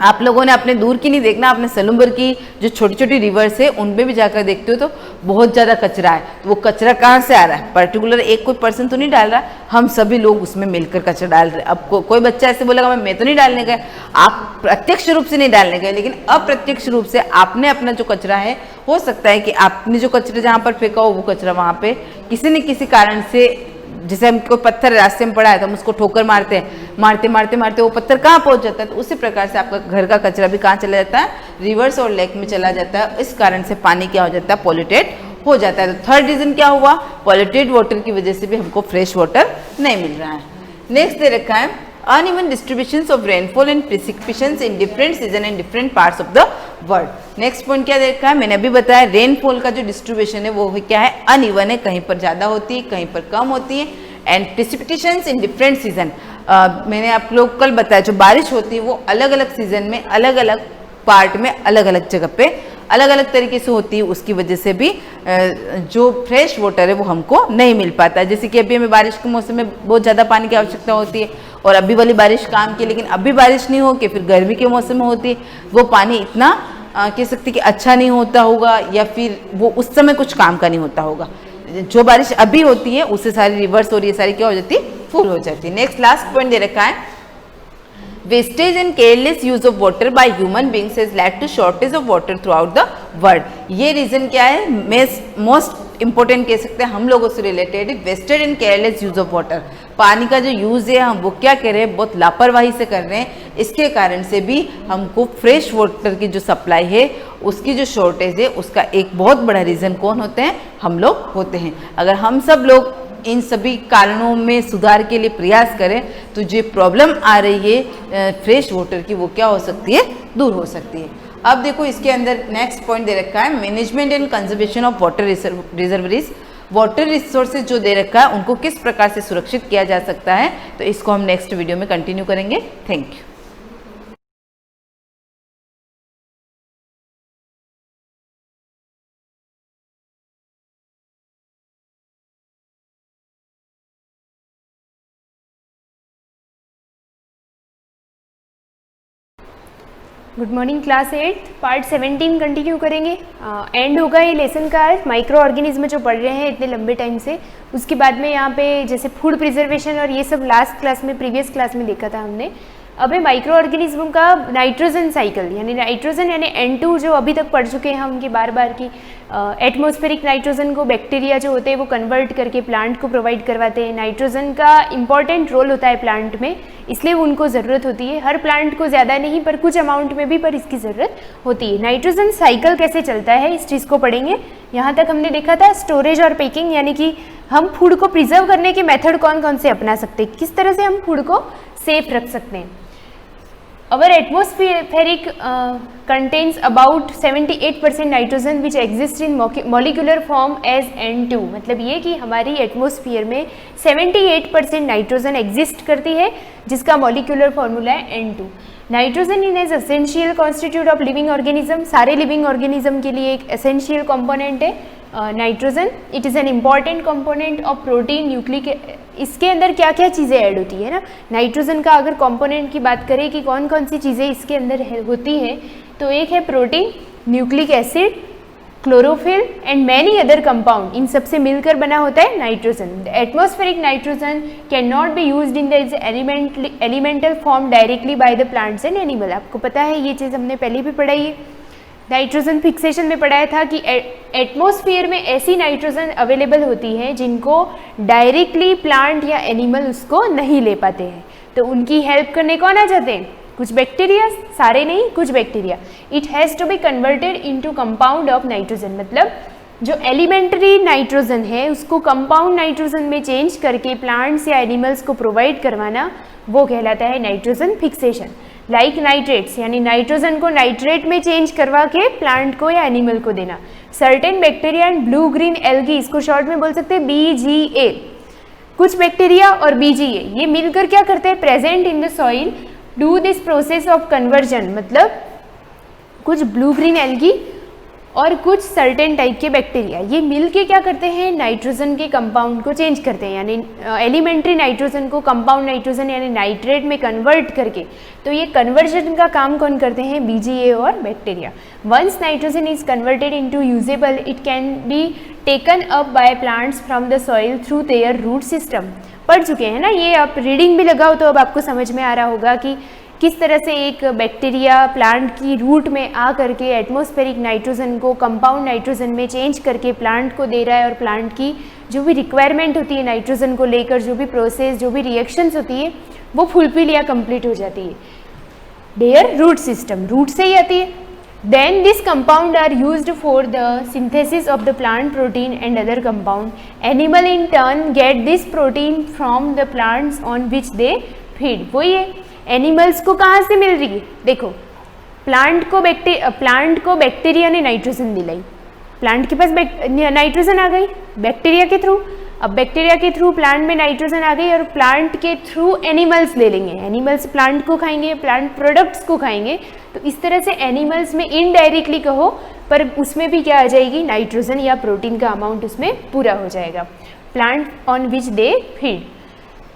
S4: आप लोगों ने अपने दूर की नहीं देखना, अपने सलूम्बर की जो छोटी छोटी रिवर्स है उनमें भी जाकर देखते हो तो बहुत ज़्यादा कचरा है। तो वो कचरा कहाँ से आ रहा है, पर्टिकुलर एक कोई पर्सन तो नहीं डाल रहा, हम सभी लोग उसमें मिलकर कचरा डाल रहे हैं। अब कोई बच्चा ऐसे बोलेगा मैं तो नहीं डालने गए, आप प्रत्यक्ष रूप से नहीं डालने गए, लेकिन अप्रत्यक्ष रूप से आपने अपना जो कचरा है, हो सकता है कि आपने जो कचरा जहाँ पर फेंका हो वो कचरा वहाँ पे किसी न किसी कारण से, जैसे हम कोई पत्थर रास्ते में पड़ा है तो हम उसको ठोकर मारते हैं, मारते मारते मारते वो पत्थर कहाँ पहुँच जाता है, तो उसी प्रकार से आपका घर का कचरा भी कहाँ चला जाता है, रिवर्स और लेक में चला जाता है। इस कारण से पानी क्या हो जाता है, पॉल्यूटेड हो जाता है। तो थर्ड रीजन क्या हुआ, पॉल्यूटेड वाटर की वजह से भी हमको फ्रेश वाटर नहीं मिल रहा है। नेक्स्ट दे रखा है, uneven distributions of rainfall and precipitations in different season and different parts of the world। Next point क्या देखा है, मैंने अभी बताया रेनफॉल का जो डिस्ट्रीब्यूशन है वो क्या है, अनइवन है, कहीं पर ज़्यादा होती है कहीं पर कम होती है। एंड प्रिसिपिटेशंस इन डिफरेंट सीजन, मैंने आप लोग कल बताया जो बारिश होती है वो अलग अलग सीजन में अलग अलग पार्ट में अलग अलग जगह पे अलग अलग तरीके से होती है, उसकी वजह से भी जो फ्रेश वाटर है वो हमको नहीं मिल पाता है। जैसे कि अभी हमें बारिश के मौसम में बहुत ज़्यादा पानी की आवश्यकता होती है और अभी वाली बारिश काम की, लेकिन अभी बारिश नहीं हो के फिर गर्मी के मौसम में होती है, वो पानी इतना कह सकते कि अच्छा नहीं होता होगा या फिर वो उस समय कुछ काम का नहीं होता होगा। जो बारिश अभी होती है उससे सारी रिवर्स और ये सारी क्या हो जाती है, फुल हो जाती है। नेक्स्ट लास्ट पॉइंट दे रखा है, wastage and careless use of water by human beings has led to shortage of water throughout the world. ये रीजन क्या है, मोस्ट इंपॉर्टेंट कह सकते हैं हम लोगों से related, wasted and careless use of water. पानी का जो यूज है हम वो क्या कर रहे हैं, बहुत लापरवाही से कर रहे हैं। इसके कारण से भी हमको फ्रेश वाटर की जो सप्लाई है उसकी जो शॉर्टेज है उसका एक बहुत बड़ा रीजन कौन होते हैं, हम लोग होते हैं। अगर हम सब लोग इन सभी कारणों में सुधार के लिए प्रयास करें तो जो प्रॉब्लम आ रही है फ्रेश वाटर की वो क्या हो सकती है, दूर हो सकती है। अब देखो इसके अंदर नेक्स्ट पॉइंट दे रखा है, management and conservation of water reservoirs. Water resources जो दे रखा है उनको किस प्रकार से सुरक्षित किया जा सकता है, तो इसको हम नेक्स्ट वीडियो में कंटिन्यू करेंगे। Thank you.
S5: Good morning class 8 part 17 continue करेंगे। एंड होगा ये लेसन का माइक्रो ऑर्गेनिज्म जो पढ़ रहे हैं इतने लंबे टाइम से। उसके बाद में यहाँ पे जैसे फूड प्रिजर्वेशन और ये सब लास्ट क्लास में प्रीवियस क्लास में देखा था हमने। अब है माइक्रो ऑर्गेनिज्म का नाइट्रोजन साइकिल, यानी नाइट्रोजन यानी N2 जो अभी तक पढ़ चुके हैं हम कि बार बार की एटमॉस्फेरिक नाइट्रोजन को बैक्टीरिया जो होते हैं वो कन्वर्ट करके प्लांट को प्रोवाइड करवाते हैं। नाइट्रोजन का इंपॉर्टेंट रोल होता है प्लांट में, इसलिए उनको ज़रूरत होती है। हर प्लांट को ज़्यादा नहीं पर कुछ अमाउंट में भी पर इसकी ज़रूरत होती है। नाइट्रोजन साइकिल कैसे चलता है इस चीज़ को पढ़ेंगे। यहाँ तक हमने देखा था स्टोरेज और पैकिंग, यानी कि हम फूड को प्रिजर्व करने के मेथड कौन कौन से अपना सकते हैं, किस तरह से हम फूड को सेफ रख सकते हैं। Our atmospheric contains about 78% nitrogen which exists in molecular form as N2। मतलब ये कि हमारी एटमॉस्फेयर में 78% नाइट्रोजन एग्जिस्ट करती है जिसका मॉलिक्यूलर फॉर्मूला है N2। Nitrogen in as essential constituent of living organism, सारे लिविंग ऑर्गेनिज्म के लिए एक एसेंशियल कंपोनेंट है nitrogen. It is an important component of protein nucleic. इसके अंदर क्या क्या चीज़ें ऐड होती है ना, नाइट्रोजन का अगर कंपोनेंट की बात करें कि कौन कौन सी चीज़ें इसके अंदर होती है तो एक है protein, nucleic acid, chlorophyll and many other compound. इन सबसे मिलकर बना होता है nitrogen. The atmospheric nitrogen can not be used in the elemental form directly by the plants and animal. आपको पता है ये चीज़ हमने पहले भी पढ़ाई है, नाइट्रोजन फिक्सेशन में पढ़ाया था कि एटमॉस्फेयर में ऐसी नाइट्रोजन अवेलेबल होती है जिनको डायरेक्टली प्लांट या एनिमल उसको नहीं ले पाते हैं, तो उनकी हेल्प करने कौन आ जाते हैं, कुछ बैक्टीरिया, सारे नहीं कुछ bacteria. It has to be converted into compound of nitrogen. मतलब जो एलिमेंट्री नाइट्रोजन है उसको कंपाउंड नाइट्रोजन में चेंज करके प्लांट्स या एनिमल्स को प्रोवाइड करवाना वो कहलाता है नाइट्रोजन फिक्सेशन। लाइक नाइट्रेट्स, यानी नाइट्रोजन को नाइट्रेट में चेंज करवा के प्लांट को या एनिमल को देना। Certain bacteria and blue green algae, इसको शॉर्ट में बोल सकते हैं BGA। कुछ बैक्टीरिया और BGA ये मिलकर क्या करते हैं, present in the soil do this process of conversion. मतलब कुछ ब्लू ग्रीन एल्गी और कुछ सर्टेन टाइप के बैक्टीरिया ये मिलके क्या करते हैं, नाइट्रोजन के कंपाउंड को चेंज करते हैं, यानी एलिमेंट्री नाइट्रोजन को कंपाउंड नाइट्रोजन यानी नाइट्रेट में कन्वर्ट करके। तो ये कन्वर्जन का काम कौन करते हैं, BGA और bacteria. Once nitrogen is converted into usable it can be taken up by plants from the soil through their root system. पढ़ चुके हैं ना ये, आप रीडिंग भी लगाओ तो अब आपको समझ में आ रहा होगा कि किस तरह से एक बैक्टीरिया प्लांट की रूट में आ करके एटमॉस्फेरिक नाइट्रोजन को कंपाउंड नाइट्रोजन में चेंज करके प्लांट को दे रहा है, और प्लांट की जो भी रिक्वायरमेंट होती है नाइट्रोजन को लेकर, जो भी प्रोसेस जो भी रिएक्शंस होती है वो फुलफिल या कंप्लीट हो जाती है। देयर रूट सिस्टम, रूट से ही आती है। Then this compound are used for the synthesis of the plant protein and other compound. Animal in turn get this protein from the plants on which they feed. वही है, एनिमल्स को कहाँ से मिल रही है, देखो प्लांट को बैक्टीरिया ने नाइट्रोजन दिलाई, प्लांट के पास नाइट्रोजन आ गई बैक्टीरिया के थ्रू। अब बैक्टीरिया के थ्रू प्लांट में नाइट्रोजन आ गई और प्लांट के थ्रू एनिमल्स ले लेंगे, एनिमल्स प्लांट को खाएंगे, प्लांट प्रोडक्ट्स को खाएंगे। तो इस तरह से एनिमल्स में इनडायरेक्टली कहो पर उसमें भी क्या आ जाएगी, नाइट्रोजन या प्रोटीन का अमाउंट उसमें पूरा हो जाएगा। Plant on which they feed,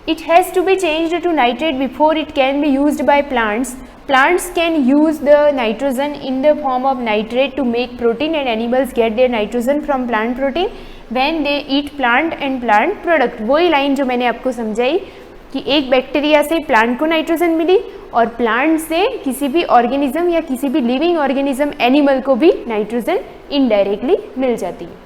S5: it has to be changed to nitrate before it can be used by plants. Plants can use the nitrogen in the form of nitrate to make protein and animals get their nitrogen from plant protein. When they eat plant and plant product. वही लाइन जो मैंने आपको समझाई कि एक बैक्टीरिया से प्लांट को नाइट्रोजन मिली और प्लांट से किसी भी ऑर्गेनिज्म या किसी भी लिविंग ऑर्गेनिज्म एनिमल को भी नाइट्रोजन इनडायरेक्टली मिल जाती है।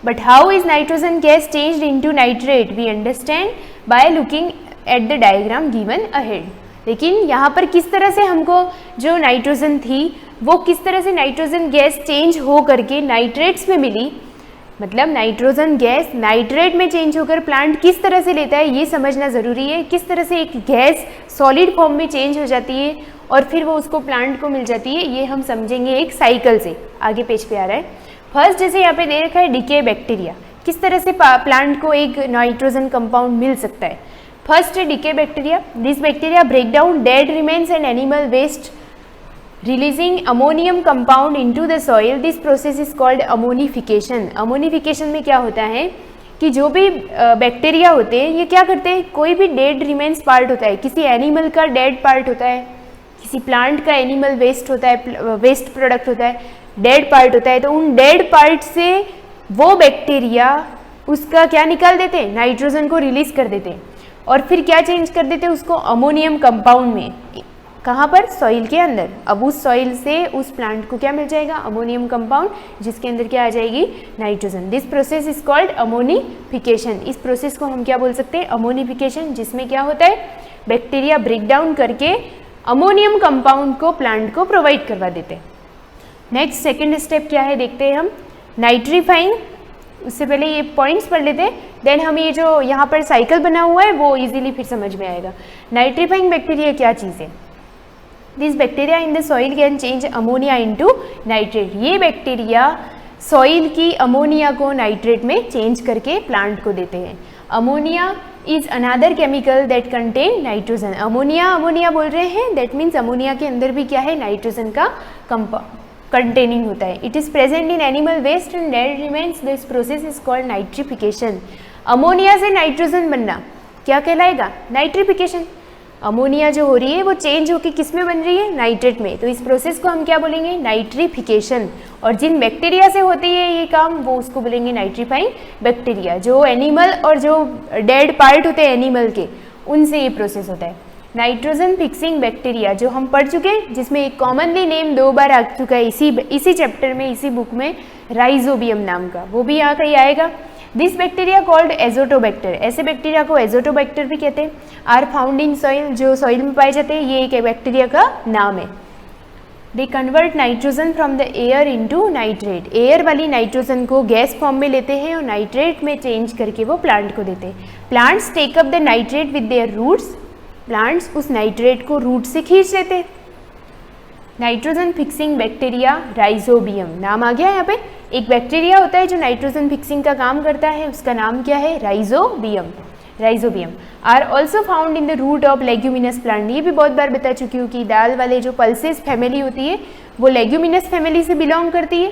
S5: But how is nitrogen gas changed into nitrate we understand by looking at the diagram given ahead. लेकिन यहाँ पर किस तरह से हमको जो नाइट्रोजन थी वो किस तरह से नाइट्रोजन गैस चेंज हो करके नाइट्रेट्स में मिली, मतलब नाइट्रोजन गैस नाइट्रेट में चेंज होकर प्लांट किस तरह से लेता है ये समझना ज़रूरी है। किस तरह से एक गैस सॉलिड फॉर्म में चेंज हो जाती है और फिर वो उसको प्लांट को मिल जाती है, ये हम समझेंगे एक साइकिल से। आगे पेज पे आ रहा है। फर्स्ट जैसे यहाँ पे दे रखा है डिके बैक्टीरिया, किस तरह से प्लांट को एक नाइट्रोजन कंपाउंड मिल सकता है। फर्स्ट है decay bacteria. This bacteria break down dead remains and animal waste releasing ammonium compound into the soil. This process is called ammonification. ammonification में क्या होता है कि जो भी बैक्टीरिया होते हैं ये क्या करते हैं, कोई भी डेड रिमेन्स पार्ट होता है, किसी एनिमल का डेड पार्ट होता है, किसी प्लांट का एनिमल वेस्ट होता है, वेस्ट प्रोडक्ट होता है, डेड पार्ट होता है, तो उन डेड पार्ट से वो बैक्टीरिया उसका क्या निकाल देते हैं, नाइट्रोजन को रिलीज कर देते हैं और फिर क्या चेंज कर देते हैं उसको अमोनियम कंपाउंड में। कहाँ पर, सॉइल के अंदर। अब उस सॉइल से उस प्लांट को क्या मिल जाएगा, अमोनियम कंपाउंड, जिसके अंदर क्या आ जाएगी, nitrogen. This process is called ammonification. इस प्रोसेस को हम क्या बोल सकते हैं, अमोनिफिकेशन, जिसमें क्या होता है बैक्टीरिया ब्रेक डाउन करके अमोनियम कंपाउंड को प्लांट को प्रोवाइड करवा देते हैं। नेक्स्ट सेकेंड स्टेप क्या है देखते हैं हम, नाइट्रीफाइंग। उससे पहले ये पॉइंट्स पढ़ लेते हैं, देन हम ये जो यहाँ पर साइकिल बना हुआ है वो इजीली फिर समझ में आएगा। नाइट्रीफाइंग बैक्टीरिया क्या चीज़ है, this bacteria in the soil can change ammonia into nitrate. ये बैक्टीरिया सॉइल की अमोनिया को नाइट्रेट में चेंज करके प्लांट को देते हैं। Ammonia is another chemical that contain nitrogen. Ammonia बोल रहे हैं, दैट मीन्स अमोनिया के अंदर भी क्या है, नाइट्रोजन का कंटेनिंग होता है। It is present in animal waste and dead remains. This process is called nitrification. Ammonia से नाइट्रोजन बनना क्या कहलाएगा, नाइट्रिफिकेशन। अमोनिया जो हो रही है वो चेंज होकर किस में बन रही है, नाइट्रेट में, तो इस प्रोसेस को हम क्या बोलेंगे, नाइट्रिफिकेशन। और जिन बैक्टीरिया से होती है ये काम वो उसको बोलेंगे नाइट्रीफाइंग बैक्टीरिया। जो एनिमल और जो डेड पार्ट होते हैं एनिमल के, उनसे ये प्रोसेस होता है। नाइट्रोजन फिक्सिंग बैक्टीरिया जो हम पढ़ चुके हैं, जिसमें एक कॉमनली नेम 2 बार आ चुका है इसी चैप्टर में, इसी बुक में, राइजोबियम नाम का, वो भी यहाँ कहीं आएगा। दिस बैक्टीरिया कॉल्ड एजोटोबैक्टर, ऐसे बैक्टीरिया को एजोटोबैक्टर भी कहते हैं। आर फाउंड इन सॉइल, जो सॉइल में पाए जाते हैं, ये एक बैक्टीरिया का नाम है। They convert nitrogen from the air into nitrate. Air वाली नाइट्रोजन को गैस फॉर्म में लेते हैं और नाइट्रेट में चेंज करके वो प्लांट को देते हैं। Plants take up the nitrate with their roots. Plants उस नाइट्रेट को रूट से खींच लेते हैं। नाइट्रोजन फिक्सिंग बैक्टीरिया राइजोबियम, नाम आ गया यहाँ पे। एक बैक्टीरिया होता है जो नाइट्रोजन फिक्सिंग का काम करता है, उसका नाम क्या है, rhizobium. Are also found in the root of leguminous plant. ये भी बहुत बार बता चुकी हूँ कि दाल वाले जो पल्सेस फैमिली होती है वो लेग्यूमिनस फैमिली से बिलोंग करती है।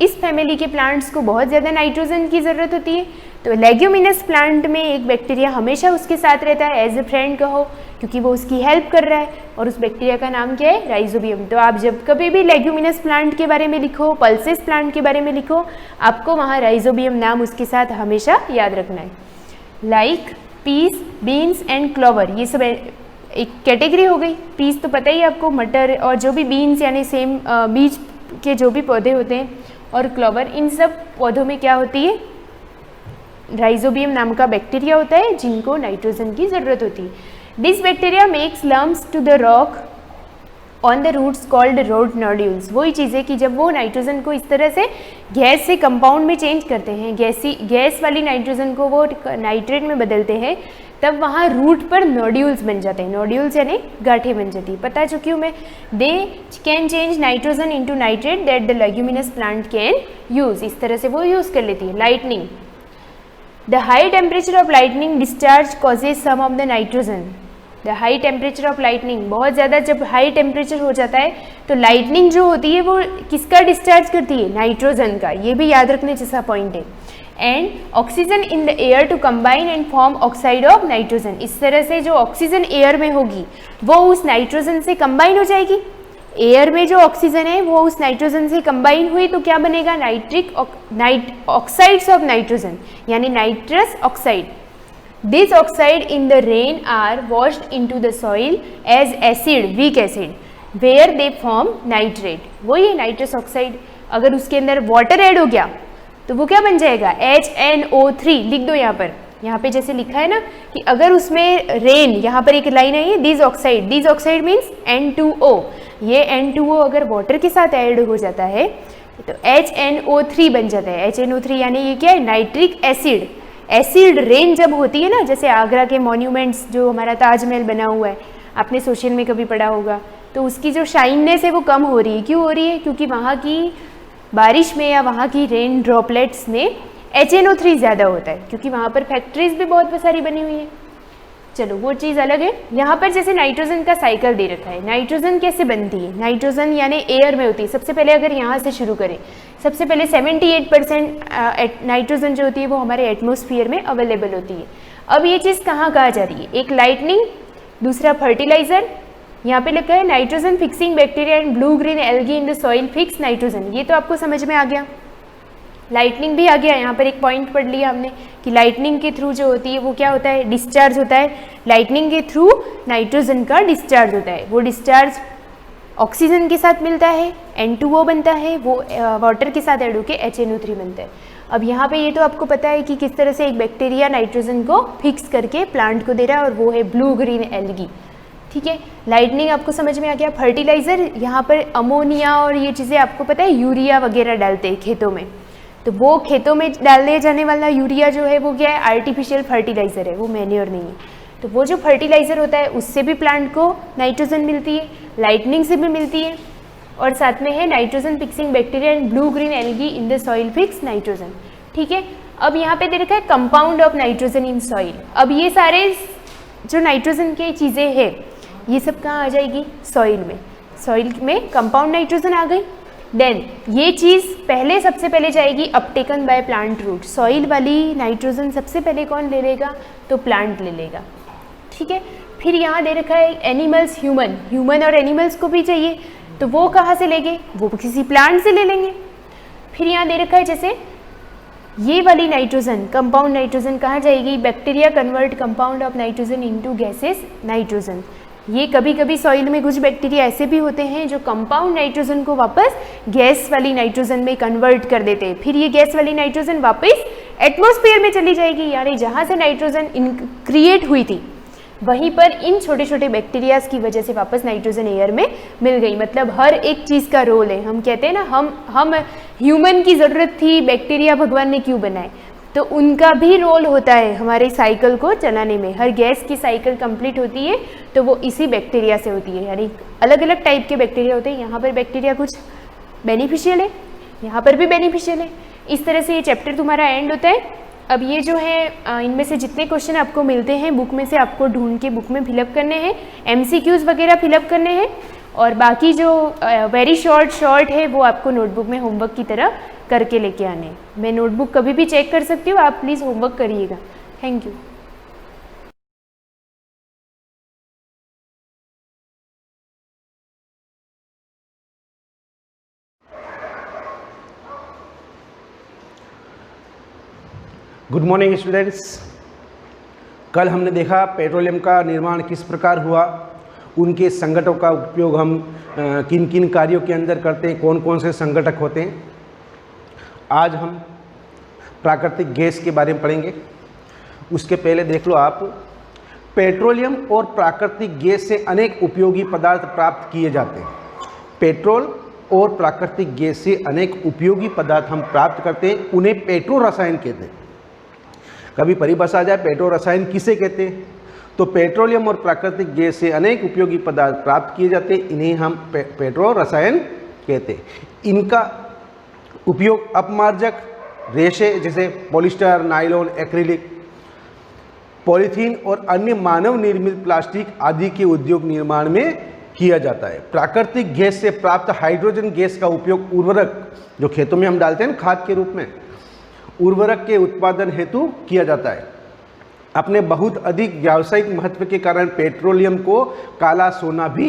S5: इस फैमिली के प्लांट्स को बहुत ज़्यादा नाइट्रोजन की ज़रूरत होती है, तो लेग्यूमिनस प्लांट में एक बैक्टीरिया हमेशा उसके साथ रहता है, एज ए फ्रेंड कहो, क्योंकि वो उसकी हेल्प कर रहा है, और उस बैक्टीरिया का नाम क्या है, राइजोबियम। तो आप जब कभी भी लेग्यूमिनस प्लांट के बारे में लिखो, पल्सेस प्लांट के बारे में लिखो, आपको वहाँ राइजोबियम नाम उसके साथ हमेशा याद रखना है। Like peas, beans and clover, ये सब एक कैटेगरी हो गई। पीस तो पता ही है आपको, मटर, और जो भी बीन्स यानी सेम बीज के जो भी पौधे होते हैं, और क्लोवर, इन सब पौधों में क्या होती है, राइजोबियम नाम का बैक्टीरिया होता है जिनको नाइट्रोजन की ज़रूरत होती है। This bacteria makes lumps to the rock on the roots called road nodules. वही चीज़ है कि जब वो नाइट्रोजन को इस तरह से गैस से कंपाउंड में चेंज करते हैं, गैस वाली नाइट्रोजन को वो नाइट्रेट में बदलते हैं, तब वहाँ रूट पर नोड्यूल्स बन जाते हैं। नोड्यूल्स यानी गांठें बन जाती है, पता चुकी हूँ मैं। They can change nitrogen into nitrate that the leguminous plant can use. इस तरह से वो यूज़ कर लेती है। Lightning, the high temperature of lightning discharge causes some of the nitrogen. The high temperature of lightning, बहुत ज़्यादा जब हाई टेम्परेचर हो जाता है तो लाइटनिंग जो होती है वो किसका डिस्चार्ज करती है, नाइट्रोजन का। ये भी याद रखने जैसा पॉइंट है। And oxygen in the air to combine and form oxide of nitrogen. इस तरह से जो ऑक्सीजन एयर में होगी वो उस नाइट्रोजन से कंबाइन हो जाएगी, एयर में जो ऑक्सीजन है वो उस नाइट्रोजन से कंबाइन हुई तो क्या बनेगा, ऑक्साइड्स ऑफ नाइट्रोजन यानी nitrous oxide. This oxide in the rain are washed into the soil as acid, weak acid, where they form nitrate. वही है नाइट्रस ऑक्साइड. अगर उसके अंदर वाटर ऐड हो गया तो वो क्या बन जाएगा, HNO3. लिख दो यहाँ पे जैसे लिखा है ना कि अगर उसमें रेन, यहाँ पर एक लाइन है दिस ऑक्साइड मीन्स N2O. ये N2O अगर वाटर के साथ ऐड हो जाता है तो HNO3 बन जाता है. HNO3 यानी ये क्या है, नाइट्रिक एसिड. एसिड रेन जब होती है ना, जैसे आगरा के मॉन्यूमेंट्स जो हमारा ताजमहल बना हुआ है, आपने सोशल में कभी पढ़ा होगा, तो उसकी जो शाइननेस है वो कम हो रही है. क्यों हो रही है, क्योंकि वहाँ की बारिश में या वहाँ की रेन ड्रॉपलेट्स में HNO3 ज़्यादा होता है, क्योंकि वहाँ पर फैक्ट्रीज भी बहुत सारी बनी हुई है. चलो वो चीज़ अलग है. यहाँ पर जैसे नाइट्रोजन का साइकिल दे रखा है. नाइट्रोजन कैसे बनती है, नाइट्रोजन यानी एयर में होती है. सबसे पहले अगर यहाँ से शुरू करें, सबसे पहले 78% नाइट्रोजन जो होती है वो हमारे एटमॉस्फेयर में अवेलेबल होती है. अब ये चीज़ कहाँ कहा जा रही है, एक लाइटनिंग, दूसरा फर्टिलाइजर. यहाँ पे लिखा है nitrogen fixing bacteria and blue green algae in the soil fix nitrogen. ये तो आपको समझ में आ गया. लाइटनिंग भी आ गया. यहाँ पर एक पॉइंट पढ़ लिया हमने कि लाइटनिंग के थ्रू जो होती है वो क्या होता है, डिस्चार्ज होता है. लाइटनिंग के थ्रू नाइट्रोजन का डिस्चार्ज होता है. वो डिस्चार्ज ऑक्सीजन के साथ मिलता है, N2O बनता है, वो वाटर के साथ ऐड होकर HNO3 बनता है. अब यहाँ पे ये तो आपको पता है कि किस तरह से एक बैक्टीरिया नाइट्रोजन को फिक्स करके प्लांट को दे रहा है, और वो है ब्लू ग्रीन एल्गी. ठीक है, लाइटनिंग आपको समझ में आ गया. फर्टिलाइज़र, यहाँ पर अमोनिया और ये चीज़ें आपको पता है यूरिया वगैरह डालते हैं खेतों में, तो वो खेतों में डाले जाने वाला यूरिया जो है वो क्या है, आर्टिफिशियल फर्टिलाइज़र है, वो मैन्योर नहीं है. तो वो जो फर्टिलाइज़र होता है उससे भी प्लांट को नाइट्रोजन मिलती है, लाइटनिंग से भी मिलती है, और साथ में है nitrogen fixing bacteria and blue green algae in the soil fix nitrogen. ठीक है, अब यहाँ पे दे रखा है compound of nitrogen in soil. अब ये सारे जो नाइट्रोजन की चीज़ें हैं ये सब कहाँ आ जाएगी, सॉइल में. सॉइल में कंपाउंड नाइट्रोजन आ गई. देन ये चीज़ पहले सबसे पहले जाएगी अपटेकन बाय प्लांट रूट. सॉइल वाली नाइट्रोजन सबसे पहले कौन ले लेगा, तो प्लांट ले लेगा. ठीक है, फिर यहाँ दे रखा है एनिमल्स, ह्यूमन और एनिमल्स को भी चाहिए, तो वो कहाँ से लेंगे, वो किसी प्लांट से ले लेंगे. फिर यहाँ दे रखा है जैसे ये वाली नाइट्रोजन, कंपाउंड नाइट्रोजन कहाँ जाएगी, bacteria convert compound of nitrogen into gases nitrogen. ये कभी कभी सॉइल में कुछ बैक्टीरिया ऐसे भी होते हैं जो कंपाउंड नाइट्रोजन को वापस गैस वाली नाइट्रोजन में कन्वर्ट कर देते हैं. फिर ये गैस वाली नाइट्रोजन वापस एटमॉस्फेयर में चली जाएगी, यानी जहाँ से नाइट्रोजन क्रिएट हुई थी वहीं पर इन छोटे छोटे बैक्टीरियाज की वजह से वापस नाइट्रोजन एयर में मिल गई. मतलब हर एक चीज़ का रोल है. हम कहते हैं ना, हम ह्यूमन की ज़रूरत थी, बैक्टीरिया भगवान ने क्यों बनाए, तो उनका भी रोल होता है हमारे साइकिल को चलाने में. हर गैस की साइकिल कंप्लीट होती है तो वो इसी बैक्टीरिया से होती है. यानी अलग अलग टाइप के बैक्टीरिया होते हैं. यहाँ पर बैक्टीरिया कुछ बेनिफिशियल है, यहाँ पर भी बेनिफिशियल है. इस तरह से ये चैप्टर तुम्हारा एंड होता है. अब ये जो है इनमें से जितने क्वेश्चन आपको मिलते हैं बुक में से आपको ढूंढ के बुक में फिलअप करने हैं, MCQs वगैरह फिलअप करने हैं, और बाकी जो वेरी शॉर्ट है वो आपको नोटबुक में होमवर्क की तरह करके लेके आने हैं. मैं नोटबुक कभी भी चेक कर सकती हूँ, आप प्लीज़ होमवर्क करिएगा. Thank you.
S6: Good morning students. कल हमने देखा पेट्रोलियम का निर्माण किस प्रकार हुआ, उनके संगठनों का उपयोग हम किन किन कार्यों के अंदर करते हैं, कौन कौन से संगठक होते हैं. आज हम प्राकृतिक गैस के बारे में पढ़ेंगे. उसके पहले देख लो आप, पेट्रोलियम और प्राकृतिक गैस से अनेक उपयोगी पदार्थ प्राप्त किए जाते हैं. पेट्रोल और प्राकृतिक गैस से अनेक उपयोगी पदार्थ हम प्राप्त करते हैं, उन्हें पेट्रो रसायन कहते हैं. कभी परिभाषा आ जाए पेट्रो रसायन किसे कहते हैं, तो पेट्रोलियम और प्राकृतिक गैस से अनेक उपयोगी पदार्थ प्राप्त किए जाते हैं, इन्हें हम पेट्रो रसायन कहते हैं. इनका उपयोग अपमार्जक रेशे जैसे पॉलिस्टर, नायलॉन, एक्रिलिक, पॉलीथीन और अन्य मानव निर्मित प्लास्टिक आदि के उद्योग निर्माण में किया जाता है. प्राकृतिक गैस से प्राप्त हाइड्रोजन गैस का उपयोग उर्वरक, जो खेतों में हम डालते हैं खाद के रूप में, उर्वरक के उत्पादन हेतु किया जाता है. अपने बहुत अधिक व्यावसायिक महत्व के कारण पेट्रोलियम को काला सोना भी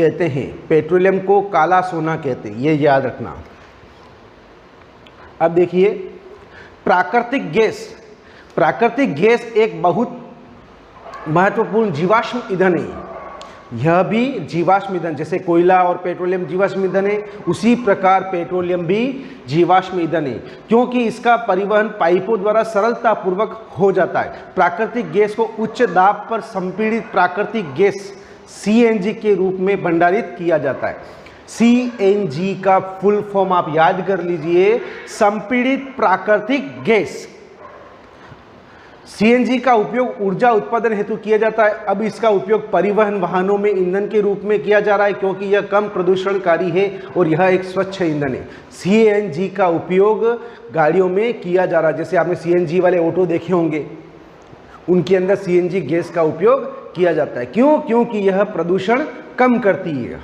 S6: कहते हैं, पेट्रोलियम को काला सोना कहते हैं, ये याद रखना। अब देखिए प्राकृतिक गैस एक बहुत महत्वपूर्ण जीवाश्म ईंधन है। यह भी जीवाश्म ईंधन, जैसे कोयला और पेट्रोलियम जीवाश्म ईंधन है, उसी प्रकार पेट्रोलियम भी जीवाश्म ईंधन है, क्योंकि इसका परिवहन पाइपों द्वारा सरलतापूर्वक हो जाता है। प्राकृतिक गैस को उच्च दाब पर संपीड़ित प्राकृतिक गैस CNG के रूप में भंडारित किया जाता है। CNG का फुल फॉर्म आप याद कर लीजिए, संपीड़ित प्राकृतिक गैस। CNG का उपयोग ऊर्जा उत्पादन हेतु किया जाता है। अब इसका उपयोग परिवहन वाहनों में ईंधन के रूप में किया जा रहा है, क्योंकि यह कम प्रदूषणकारी है और यह एक स्वच्छ ईंधन है। CNG का उपयोग गाड़ियों में किया जा रहा है, जैसे आपने CNG वाले ऑटो देखे होंगे, उनके अंदर CNG गैस का उपयोग किया जाता है। क्यों? क्योंकि यह प्रदूषण कम करती है।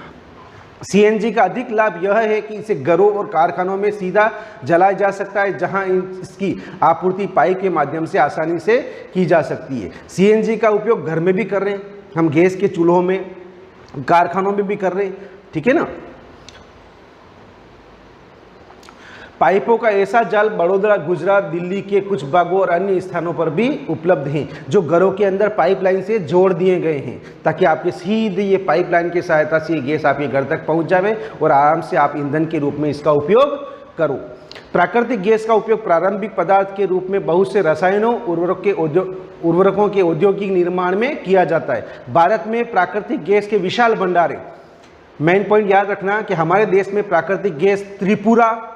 S6: CNG का अधिक लाभ यह है कि इसे घरों और कारखानों में सीधा जलाया जा सकता है, जहां इसकी आपूर्ति पाइप के माध्यम से आसानी से की जा सकती है। CNG का उपयोग घर में भी कर रहे हैं हम, गैस के चूल्हों में, कारखानों में भी कर रहे हैं, ठीक है ना। पाइपों का ऐसा जाल बड़ौदा, गुजरात, दिल्ली के कुछ भागों और अन्य स्थानों पर भी उपलब्ध हैं, जो घरों के अंदर पाइपलाइन से जोड़ दिए गए हैं, ताकि आपके सीधे ये पाइपलाइन की सहायता से ये गैस आपके घर तक पहुंच जावे और आराम से आप ईंधन के रूप में इसका उपयोग करो। प्राकृतिक गैस का उपयोग प्रारंभिक पदार्थ के रूप में बहुत से रसायनों, उर्वरकों के औद्योगिक निर्माण में किया जाता है। भारत में प्राकृतिक गैस के विशाल भंडार हैं। मेन पॉइंट याद रखना कि हमारे देश में प्राकृतिक गैस त्रिपुरा,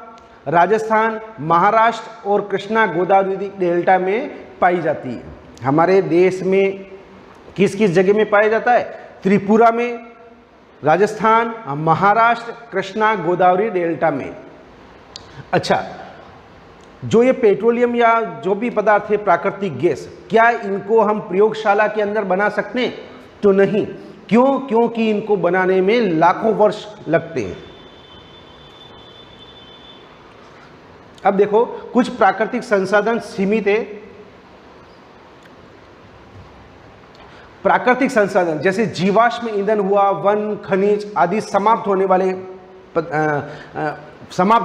S6: राजस्थान, महाराष्ट्र और कृष्णा गोदावरी डेल्टा में पाई जाती है। हमारे देश में किस किस जगह में पाया जाता है? त्रिपुरा में, राजस्थान, महाराष्ट्र, कृष्णा गोदावरी डेल्टा में। अच्छा, जो ये पेट्रोलियम या जो भी पदार्थ है प्राकृतिक गैस, क्या इनको हम प्रयोगशाला के अंदर बना सकते हैं? तो नहीं। क्यों? क्योंकि इनको बनाने में लाखों वर्ष लगते हैं। अब देखो, कुछ प्राकृतिक संसाधन सीमित है। प्राकृतिक संसाधन जैसे जीवाश्म ईंधन हुआ, वन, खनिज आदि समाप्त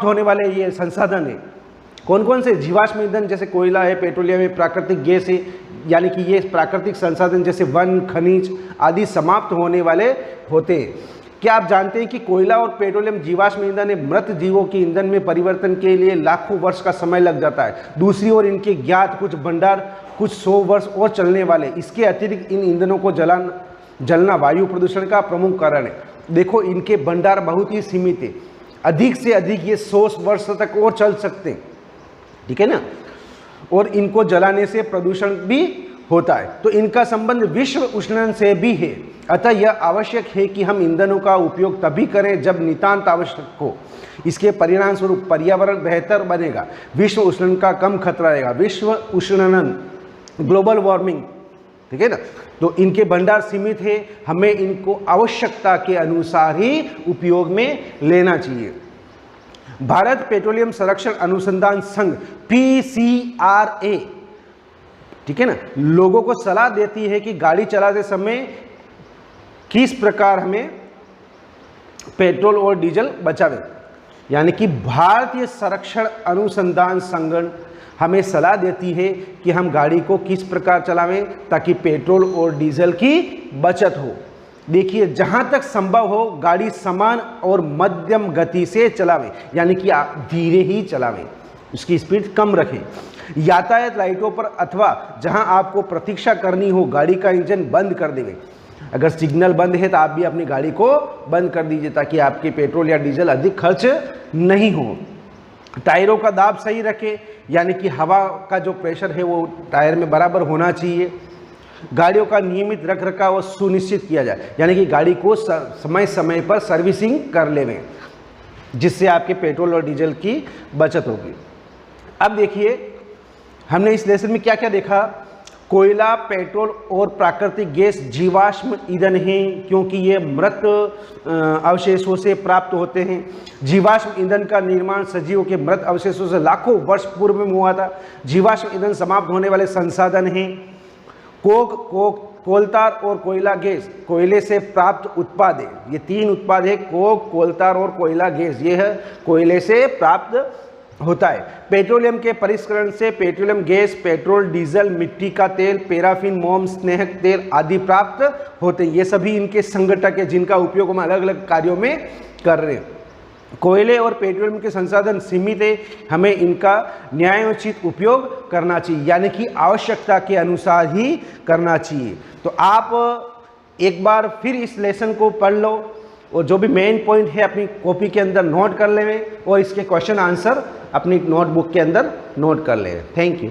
S6: होने वाले ये संसाधन है। कौन कौन से? जीवाश्म ईंधन जैसे कोयला है, पेट्रोलियम है, प्राकृतिक गैस है, यानी कि ये प्राकृतिक संसाधन जैसे वन, खनिज आदि समाप्त होने वाले होते हैं। क्या आप जानते हैं कि कोयला और पेट्रोलियम जीवाश्म ईंधन है, मृत जीवों के ईंधन में परिवर्तन के लिए लाखों वर्ष का समय लग जाता है। दूसरी ओर इनके ज्ञात कुछ भंडार कुछ 100 वर्ष और चलने वाले। इसके अतिरिक्त इन ईंधनों को जलना वायु प्रदूषण का प्रमुख कारण है। देखो, इनके भंडार बहुत ही सीमित है, अधिक से अधिक ये 100 वर्ष तक और चल सकते हैं, ठीक है ना। और इनको जलाने से प्रदूषण भी होता है, तो इनका संबंध विश्व उष्णन से भी है। अतः यह आवश्यक है कि हम ईंधनों का उपयोग तभी करें जब नितांत आवश्यक हो। इसके परिणाम स्वरूप पर्यावरण बेहतर बनेगा, विश्व उष्णन का कम खतरा रहेगा। विश्व उष्णन, ग्लोबल वार्मिंग, ठीक है ना। तो इनके भंडार सीमित है, हमें इनको आवश्यकता के अनुसार ही उपयोग में लेना चाहिए। भारत पेट्रोलियम संरक्षण अनुसंधान संघ PCRA, ठीक है ना, लोगों को सलाह देती है कि गाड़ी चलाते समय किस प्रकार हमें पेट्रोल और डीजल बचावें। यानी कि भारतीय संरक्षण अनुसंधान संगठन हमें सलाह देती है कि हम गाड़ी को किस प्रकार चलावें ताकि पेट्रोल और डीजल की बचत हो। देखिए, जहां तक संभव हो गाड़ी समान और मध्यम गति से चलावें, यानी कि आप धीरे ही चलावें, उसकी स्पीड कम रखें। यातायात लाइटों पर अथवा जहां आपको प्रतीक्षा करनी हो गाड़ी का इंजन बंद कर देवें। अगर सिग्नल बंद है तो आप भी अपनी गाड़ी को बंद कर दीजिए ताकि आपके पेट्रोल या डीजल अधिक खर्च नहीं हो। टायरों का दाब सही रखें, यानी कि हवा का जो प्रेशर है वो टायर में बराबर होना चाहिए। गाड़ियों का नियमित रख रखाव सुनिश्चित किया जाए, यानी कि गाड़ी को समय समय पर सर्विसिंग कर लेवें, जिससे आपके पेट्रोल और डीजल की बचत होगी। अब देखिए, हमने इस लेसन में क्या क्या देखा। कोयला, पेट्रोल और प्राकृतिक गैस जीवाश्म ईंधन हैं, क्योंकि ये मृत अवशेषों से प्राप्त होते हैं। जीवाश्म ईंधन का निर्माण सजीवों के मृत अवशेषों से लाखों वर्ष पूर्व में हुआ था। जीवाश्म ईंधन समाप्त होने वाले संसाधन हैं। कोक कोलतार और कोयला गैस, कोयले से प्राप्त उत्पाद है। ये तीन उत्पाद है, कोक, कोलतार और कोयला गैस, ये है कोयले से प्राप्त होता है। पेट्रोलियम के परिष्करण से पेट्रोलियम गैस, पेट्रोल, डीजल, मिट्टी का तेल, पैराफिन, मोम, स्नेहक तेल आदि प्राप्त होते हैं। ये सभी इनके संघटक है जिनका उपयोग हम अलग अलग कार्यों में कर रहे हैं। कोयले और पेट्रोलियम के संसाधन सीमित है, हमें इनका न्यायोचित उपयोग करना चाहिए, यानी कि आवश्यकता के अनुसार ही करना चाहिए। तो आप एक बार फिर इस लेसन को पढ़ लो और जो भी मेन पॉइंट है अपनी कॉपी के अंदर नोट कर लें और इसके क्वेश्चन आंसर अपनी नोटबुक के अंदर नोट कर लें। Thank you.